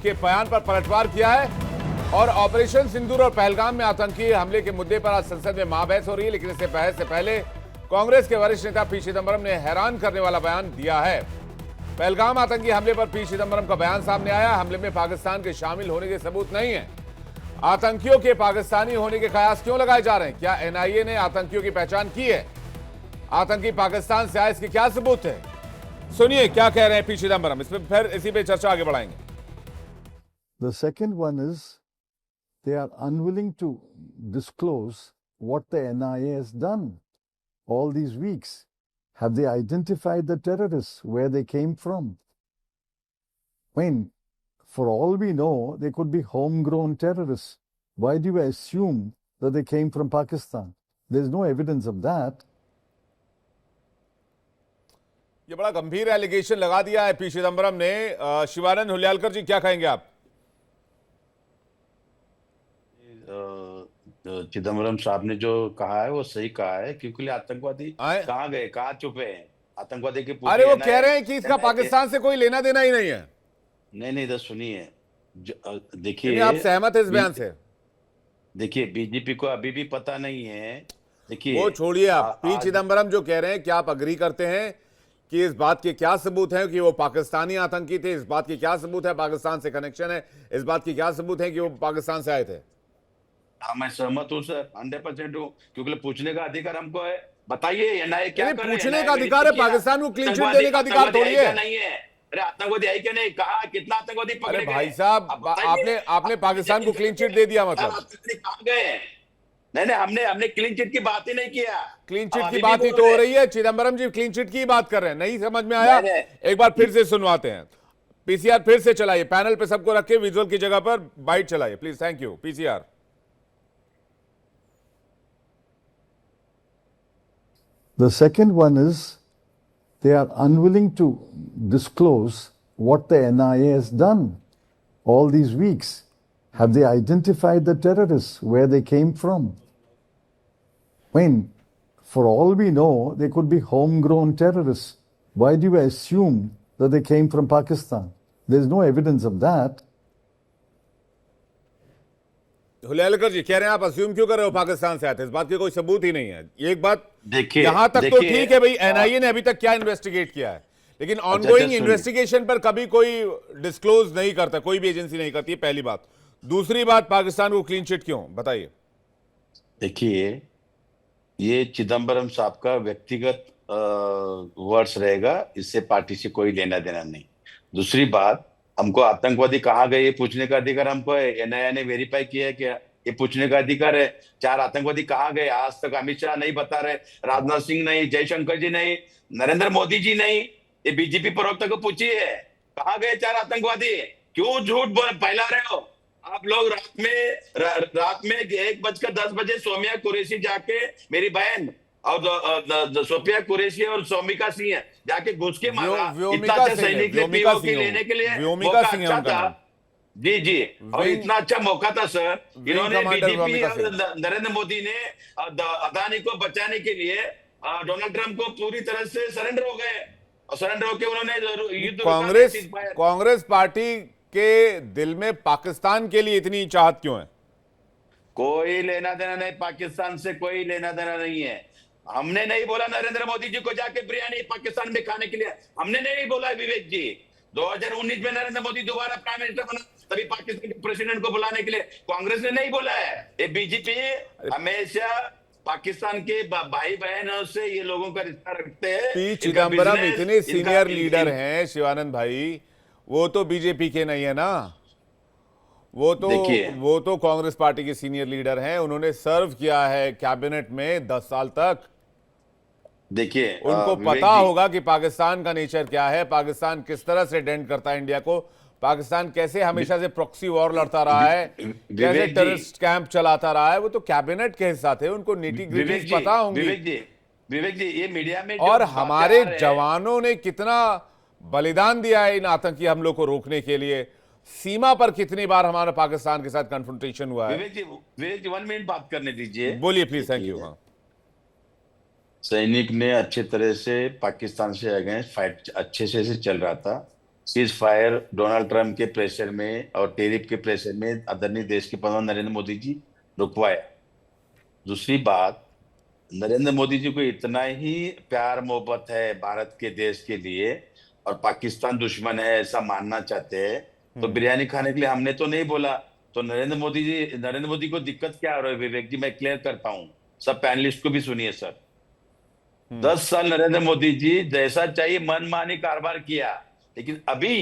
के बयान पर पलटवार किया है और ऑपरेशन सिंदूर और पहलगाम में आतंकी हमले के मुद्दे पर आज संसद में महाबहस हो रही है। लेकिन इससे बहस से पहले कांग्रेस के वरिष्ठ नेता पी चिदंबरम ने हैरान करने वाला बयान दिया है। पहलगाम आतंकी हमले पर पी चिदंबरम का बयान सामने आया। हमले में पाकिस्तान के शामिल होने के सबूत नहीं है। आतंकियों के पाकिस्तानी होने के कयास क्यों लगाए जा रहे हैं? क्या एनआईए ने आतंकियों की पहचान की है? आतंकी पाकिस्तान से आए, इसके क्या सबूत है? सुनिए क्या कह रहे हैं पी चिदंबरम। इसमें फिर इसी पे चर्चा आगे बढ़ाएंगे। The second one is they are unwilling to disclose what the NIA has done all these weeks. Have they identified the terrorists, where they came from? I mean, for all we know, they could be homegrown terrorists. Why do you assume that they came from Pakistan? There's no evidence of that. ये बड़ा गंभीर allegation लगा दिया है P Chidambaram ने। शिवानंद हुलियालकर जी क्या कहेंगे आप? चिदंबरम साहब ने जो कहा है वो सही कहा है, क्योंकि आतंकवादी कहाँ गए, कहाँ छुपे हैं आतंकवादी के? अरे वो कह रहे हैं कि इसका पाकिस्तान से कोई लेना देना ही नहीं है। नहीं, इधर सुनिए, देखिए आप सहमत है इस बयान से? देखिए, बीजेपी को अभी भी पता नहीं है। देखिए वो छोड़िए, आप पी चिदंबरम जो कह रहे हैं, क्या आप अग्री करते हैं कि इस बात के क्या सबूत हैं कि वो पाकिस्तानी आतंकी थे? इस बात के क्या सबूत है पाकिस्तान से कनेक्शन है? इस बात की क्या सबूत है कि वो पाकिस्तान से आए थे? हाँ, मैं सहमत हूँ सर, 100% हूँ, क्योंकि पूछने का अधिकार हमको है। बताइए एनआईए क्या कर रहे हैं? पूछने का अधिकार है, पाकिस्तान को क्लीन चिट देने का अधिकार थोड़ी है। नहीं है। अरे आतंकवादी आई क्या नहीं? कहा कितना आतंकवादी पकड़े गए? भाई साहब, आपने पाकिस्तान को क्लीन चिट दे दिया मतलब? कहाँ गए? नहीं, हमने क्लीन चिट की बात ही नहीं किया। क्लीन चिट की बात ही तो हो रही है। चिदंबरम जी क्लीन चिट की बात कर रहे हैं। नहीं समझ में आया? एक बार फिर से सुनवाते हैं। पीसीआर फिर से चलाइए, पैनल पे सबको रख के विजुअल की जगह पर बाइट चलाइए please. Thank you. PCR. The second one is they are unwilling to disclose what the NIA has done all these weeks. Have they identified the terrorists, where they came from? I mean, for all we know, they could be homegrown terrorists. Why do you assume that they came from Pakistan? There's no evidence of that. हुलालकर जी कह रहे हैं आप assume क्यों कर रहे हो पाकिस्तान से आते, इस बात की कोई सबूत ही नहीं है। ये एक बात देखिए, यहां तक तो ठीक है भाई, एनआईए ने अभी तक क्या इन्वेस्टिगेट किया है, लेकिन ऑनगोइंग इन्वेस्टिगेशन पर कभी कोई डिस्क्लोज नहीं करता, कोई भी एजेंसी नहीं करती है, पहली बात। दूसरी बात, पाकिस्तान को क्लीन चिट क्यों, बताइए। देखिए, ये चिदम्बरम साहब का व्यक्तिगत वर्ड्स रहेगा, इससे पार्टी से कोई लेना देना नहीं। दूसरी बात, हमको आतंकवादी कहाँ गए ये पूछने का अधिकार हमको है, एनआईए ने वेरीफाई किया है क्या, ये पूछने का अधिकार है। 4 आतंकवादी कहाँ गए आज तक अमित शाह नहीं बता रहे, राजनाथ सिंह नहीं, जयशंकर जी नहीं, नरेंद्र मोदी जी नहीं, ये बीजेपी प्रवक्ता को पूछिए कहाँ गए 4 आतंकवादी, क्यों झूठ फैला रहे हो आप लोग। रात में 1:10 सोमिया कुरैशी जाके, मेरी बहन और सोफिया कुरैशी और सोमिका सिंह जाके घुस के मारा, इतना अच्छा सैनिक ने पीओके लेने के लिए मौका अच्छा था। जी जी, और इतना अच्छा मौका था सर, इन्होंने बीजेपी और नरेंद्र मोदी ने अदानी को बचाने के लिए डोनाल्ड ट्रंप को पूरी तरह से सरेंडर हो गए, और सरेंडर होकर उन्होंने युद्ध कांग्रेस पार्टी के दिल में पाकिस्तान के लिए इतनी चाहत क्यों है? कोई लेना देना नहीं, पाकिस्तान से कोई लेना देना नहीं है। हमने नहीं बोला नरेंद्र मोदी जी को जाके बिरयानी पाकिस्तान में खाने के लिए, हमने नहीं बोला विवेक जी। 2019 में नरेंद्र मोदी दोबारा प्राइम मिनिस्टर बना, तभी पाकिस्तान के प्रेसिडेंट को बुलाने के लिए कांग्रेस ने नहीं बोला है। ये बीजेपी हमेशा पाकिस्तान के भाई बहनों से ये लोगों का रिश्ता रखते हैं। पी चिदम्बरम इतने सीनियर लीडर हैं शिवानंद भाई, वो तो बीजेपी के नहीं है ना, वो तो कांग्रेस पार्टी के सीनियर लीडर हैं, उन्होंने सर्व किया है कैबिनेट में 10 साल तक। देखिए, उनको पता होगा कि पाकिस्तान का नेचर क्या है, पाकिस्तान किस तरह से डेंट करता है इंडिया को, पाकिस्तान कैसे हमेशा से प्रॉक्सी वॉर लड़ता रहा है, कैसे टेररिस्ट कैंप चलाता रहा है, वो तो कैबिनेट के हिस्सा थे, उनको नीति ग्रिटी पता होंगी। विवेक जी, ये मीडिया में और हमारे जवानों ने कितना बलिदान दिया है इन आतंकी हमलों को रोकने के लिए, सीमा पर कितनी बार हमारा पाकिस्तान के साथ कन्फ्रंटेशन हुआ है। विवेक जी 1 मिनट बात करने दीजिए। बोलिए प्लीज, थैंक यू। सैनिक ने अच्छे तरह से पाकिस्तान से अगेंस्ट फाइट अच्छे से चल रहा था। सीज फायर डोनाल्ड ट्रंप के प्रेशर में और टेरिफ के प्रेशर में आदरणीय देश के प्रधानमंत्री नरेंद्र मोदी जी रुकवाया। दूसरी बात, नरेंद्र मोदी जी को इतना ही प्यार मोहब्बत है भारत के देश के लिए और पाकिस्तान दुश्मन है ऐसा मानना चाहते हैं, तो बिरयानी खाने के लिए हमने तो नहीं बोला। तो नरेंद्र मोदी को दिक्कत क्या हो रही है विवेक जी, मैं क्लियर करता हूं, सब पैनलिस्ट को भी सुनिए सर। 10 साल नरेंद्र मोदी जी जैसा चाहिए मनमानी कारोबार किया, लेकिन अभी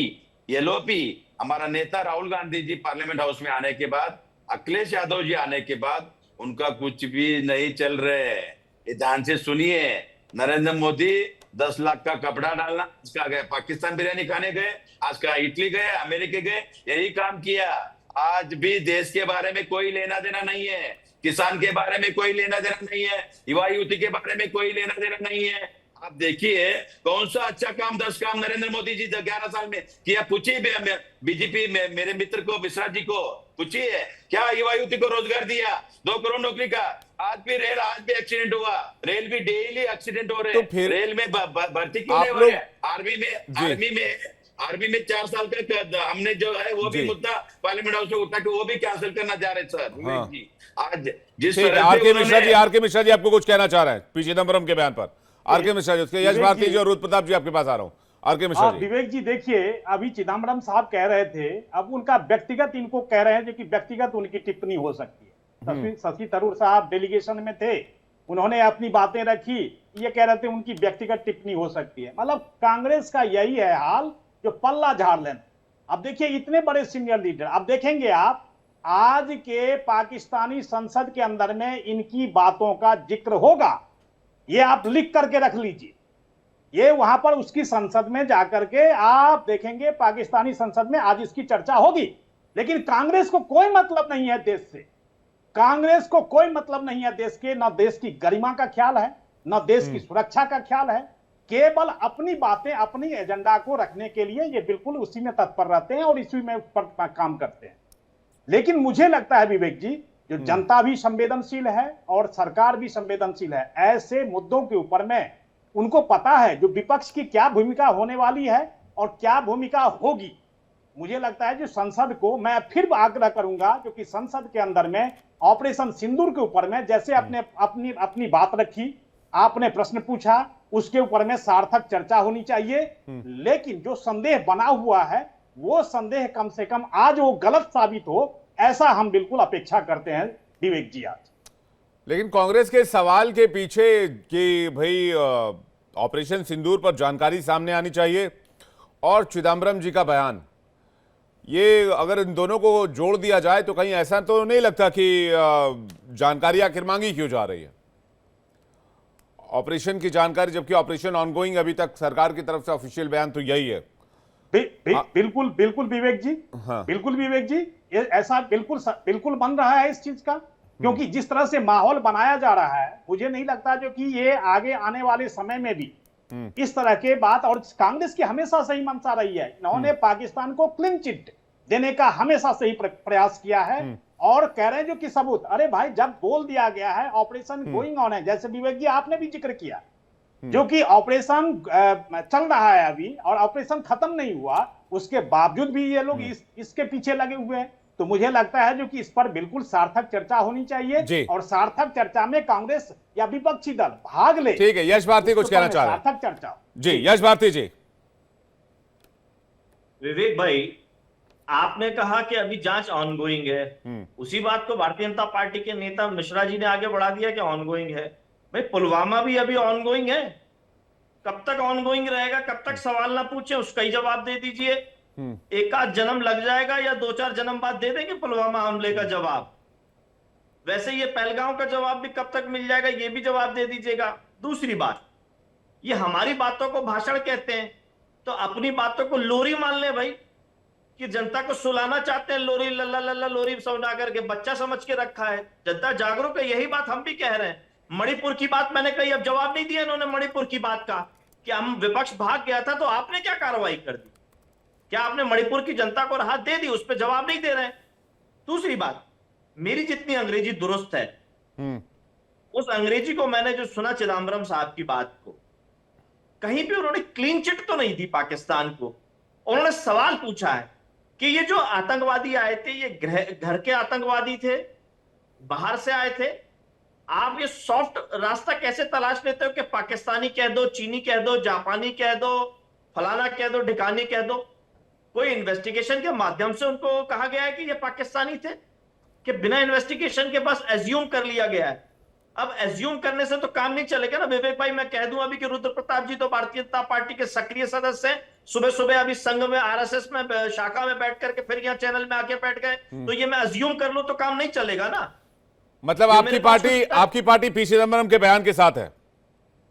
एलओपी हमारा नेता राहुल गांधी जी पार्लियामेंट हाउस में आने के बाद, अखिलेश यादव जी आने के बाद उनका कुछ भी नहीं चल रहे है। ये ध्यान से सुनिए, नरेंद्र मोदी 10 लाख का कपड़ा डालना, आज गए पाकिस्तान बिरयानी खाने गए, आज का इटली गए, अमेरिका गए, यही काम किया। आज भी देश के बारे में कोई लेना देना नहीं है, किसान के बारे में कोई लेना देना नहीं है, युवा युवती के बारे में कोई लेना देना नहीं है। आप देखिए कौन सा अच्छा काम 10 काम नरेंद्र मोदी जी 11 साल में किया, पूछिए बीजेपी में मेरे मित्र को मिश्रा जी को पूछिए, क्या युवा युवती को रोजगार दिया, 2 करोड़ नौकरी का। आज भी एक्सीडेंट हुआ, रेल भी डेली एक्सीडेंट हो रहे, तो रेल में भर्ती क्यों नहीं हो रहे, आर्मी में 4 साल का हमने जो है वो भी मुद्दा पार्लियामेंट हाउस में उठा के वो भी कैंसिल करना चाह रहे सर। हाँ। जी आज जिस आर के मिश्रा जी आपको कुछ कहना चाह रहे हैं पी चिदम्बरम के बयान पर। आर के मिश्रा जी, उसके यश भारती जी और रुद्र प्रताप जी आपके पास आ रहा हूं। आर के मिश्रा जी। विवेक जी देखिए, अभी चिदम्बरम साहब कह रहे थे, अब उनका व्यक्तिगत इनको कह रहे हैं जो कि व्यक्तिगत उनकी टिप्पणी हो सकती है। शशि थरूर साहब डेलीगेशन में थे, उन्होंने अपनी बातें रखी, ये कह रहे थे उनकी व्यक्तिगत टिप्पणी हो सकती है। मतलब कांग्रेस का यही है हाल, जो पल्ला झाड़ लेना। अब देखिए इतने बड़े सीनियर लीडर, अब देखेंगे आप आज के पाकिस्तानी संसद के अंदर में इनकी बातों का जिक्र होगा, ये आप लिख करके रख लीजिए। ये वहां पर उसकी संसद में जाकर के आप देखेंगे, पाकिस्तानी संसद में आज इसकी चर्चा होगी। लेकिन कांग्रेस को कोई मतलब नहीं है देश से, कांग्रेस को कोई मतलब नहीं है देश के, न देश की गरिमा का ख्याल है, न देश की सुरक्षा का ख्याल है। केवल अपनी बातें, अपनी एजेंडा को रखने के लिए ये बिल्कुल उसी में तत्पर रहते हैं और इसी में पर काम करते हैं। लेकिन मुझे लगता है विवेक जी, जो जनता भी संवेदनशील है और सरकार भी संवेदनशील है, ऐसे मुद्दों के ऊपर में उनको पता है जो विपक्ष की क्या भूमिका होने वाली है और क्या भूमिका होगी। मुझे लगता है जो संसद को मैं फिर आग्रह करूंगा, क्योंकि संसद के अंदर में ऑपरेशन सिंदूर के ऊपर में जैसे अपने अपनी बात रखी, आपने प्रश्न पूछा, उसके ऊपर में सार्थक चर्चा होनी चाहिए। लेकिन जो संदेह बना हुआ है वो संदेह कम से कम आज वो गलत साबित हो, ऐसा हम बिल्कुल अपेक्षा करते हैं विवेक जी आज। लेकिन कांग्रेस के सवाल के पीछे कि भाई ऑपरेशन सिंदूर पर जानकारी सामने आनी चाहिए और चिदम्बरम जी का बयान, ये अगर इन दोनों को जोड़ दिया जाए तो कहीं ऐसा तो नहीं लगता कि जानकारी आखिर मांगी क्यों जा रही है? ऑपरेशन की जानकारी, जबकि ऑपरेशन ऑनगोइंग, अभी तक सरकार की तरफ से ऑफिशियल बयान तो यही है। बिल्कुल बिल्कुल विवेक जी, हाँ। बिल्कुल विवेक जी, ऐसा बिल्कुल बन रहा है इस चीज का, क्योंकि जिस तरह से माहौल बनाया जा रहा है, मुझे नहीं लगता जो कि ये आगे आने वाले समय में भी इस तरह के बात, और कांग्रेस की हमेशा से ही मंशा रही है, इन्होंने पाकिस्तान को क्लीन चिट देने का हमेशा से ही प्रयास किया है, और कह रहे हैं जो कि सबूत, अरे भाई जब बोल दिया गया है ऑपरेशन गोइंग ऑन है, जैसे विवेक जी आपने भी जिक्र किया, जो कि ऑपरेशन चल रहा है अभी और ऑपरेशन खत्म नहीं हुआ, उसके बावजूद भी ये लोग इसके पीछे लगे हुए हैं। तो मुझे लगता है जो कि इस पर बिल्कुल सार्थक चर्चा होनी चाहिए, और सार्थक चर्चा में कांग्रेस या विपक्षी दल भाग ले। ठीक है, यश भारती कुछ कहना चाह रहे हैं। सार्थक चर्चा जी, यश भारती जी। विवेक भाई, आपने कहा कि अभी जांच ऑनगोइंग है, उसी बात को भारतीय जनता पार्टी के नेता मिश्रा जी ने आगे बढ़ा दिया कि ऑनगोइंग है। भाई पुलवामा भी अभी ऑनगोइंग है, कब तक ऑनगोइंग रहेगा? कब तक सवाल ना पूछे, उसका ही जवाब दे दीजिए। एक आध जन्म लग जाएगा या 2-4 जन्म बाद दे देंगे पुलवामा हमले का जवाब। वैसे ये पहलगांव का जवाब भी कब तक मिल जाएगा, ये भी जवाब दे दीजिएगा। दूसरी बात, ये हमारी बातों को भाषण कहते हैं, तो अपनी बातों को लोरी मान ले भाई, कि जनता को सुलाना चाहते हैं, लोरी लल्ला लल्ला लोरी सुना करके बच्चा समझ के रखा है। जनता जागरूक है, यही बात हम भी कह रहे हैं। मणिपुर की बात मैंने कही, अब जवाब नहीं दिया इन्होंने मणिपुर की बात का, कि हम विपक्ष भाग गया था तो आपने क्या कार्रवाई कर दी, क्या आपने मणिपुर की जनता को राहत दे दी? उस पर जवाब नहीं दे रहे हैं। दूसरी बात, मेरी जितनी अंग्रेजी दुरुस्त है, उस अंग्रेजी को मैंने जो सुना चिदम्बरम साहब की बात को, कहीं भी उन्होंने क्लीन चिट तो नहीं दी पाकिस्तान को। उन्होंने सवाल पूछा है कि ये जो आतंकवादी आए थे, ये घर के आतंकवादी थे, बाहर से आए थे, आप ये सॉफ्ट रास्ता कैसे तलाश लेते हो कि पाकिस्तानी कह दो, चीनी कह दो, जापानी कह दो, फलाना कह दो, ढिकानी कह दो? कोई इन्वेस्टिगेशन के माध्यम से उनको कहा गया है कि ये पाकिस्तानी थे, कि बिना इन्वेस्टिगेशन के बस एज्यूम कर लिया गया है? अब एज्यूम करने से तो काम नहीं चलेगा ना विवेक भाई। मैं कह दूं अभी कि रुद्र प्रताप जी तो भारतीय जनता पार्टी के सक्रिय सदस्य हैं, सुबह सुबह अभी संघ में, आरएसएस में, शाखा में बैठ करके फिर यहाँ चैनल में आके बैठ गए, तो ये मैं अज्यूम कर लूं तो काम नहीं चलेगा ना। मतलब आपकी पार्टी पी चिदम्बरम के बयान के साथ है?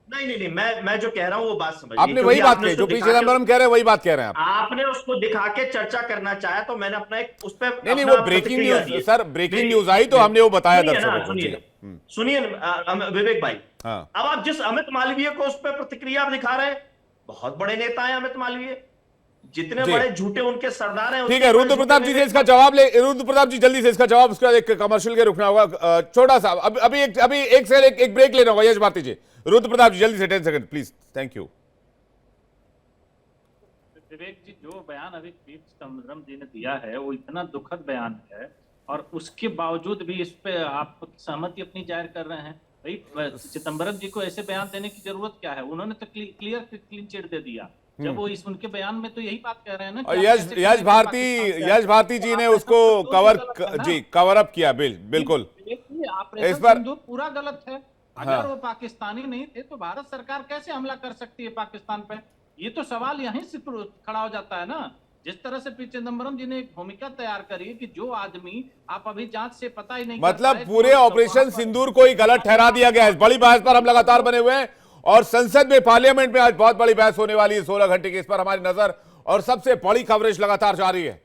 नहीं, मैं जो कह रहा हूँ वो बात समझिए। आपने वही बात कही जो पी चिदम्बरम कह रहे हैं, वही बात कह रहे हैं आप। आपने उसको दिखा के चर्चा करना चाहा तो मैंने अपना एक उस पर नहीं, वो breaking news, sir breaking news आई तो हमने वो बताया दर्शकों को। सुनिए विवेक भाई, हाँ। अब आप जिस अमित मालवीय को उस पर प्रतिक्रिया दिखा रहे हैं, बहुत बड़े नेता हैं अमित मालवीय, जितने बड़े झूठे उनके सरदार हैं। ठीक है, रुद्र प्रताप जी से इसका जवाब ले, रुद्र प्रताप जी जल्दी से इसका जवाब, उसका एक कमर्शियल के रुकना होगा छोटा सा, अभी एक ब्रेक लेना होगा। यश भारती जी, रुद्र प्रताप जी जल्दी से 10 second please, thank you. Vivek जी, जो बयान अभी पी चिदम्बरम जी ने दिया है वो इतना दुखद बयान है, और उसके बावजूद भी इस पे आप सहमति अपनी जाहिर कर रहे हैं। भाई चिदम्बरम जी को ऐसे बयान देने की जरूरत क्या है? उन्होंने तो क्लियर क्लीन चिट दे दिया। जब वो इस उनके बयान में तो यही बात कह रहे हैं ना। और यश भारती जी ने उसको कवर अप किया। बिल्कुल इस पर पूरा गलत है। अगर वो पाकिस्तानी नहीं थे तो भारत सरकार कैसे हमला कर सकती है पाकिस्तान पे? ये तो सवाल यहीं से खड़ा हो जाता है ना। जिस तरह से पी चिदम्बरम जी ने एक भूमिका तैयार करी है कि जो आदमी आप अभी जांच से पता ही नहीं, मतलब पूरे ऑपरेशन सिंदूर को ही गलत ठहरा दिया गया है। बड़ी बहस पर हम लगातार बने हुए हैं और संसद में, पार्लियामेंट में आज बहुत बड़ी बहस होने वाली है 16 घंटे की। इस पर हमारी नजर और सबसे बड़ी कवरेज लगातार जारी है।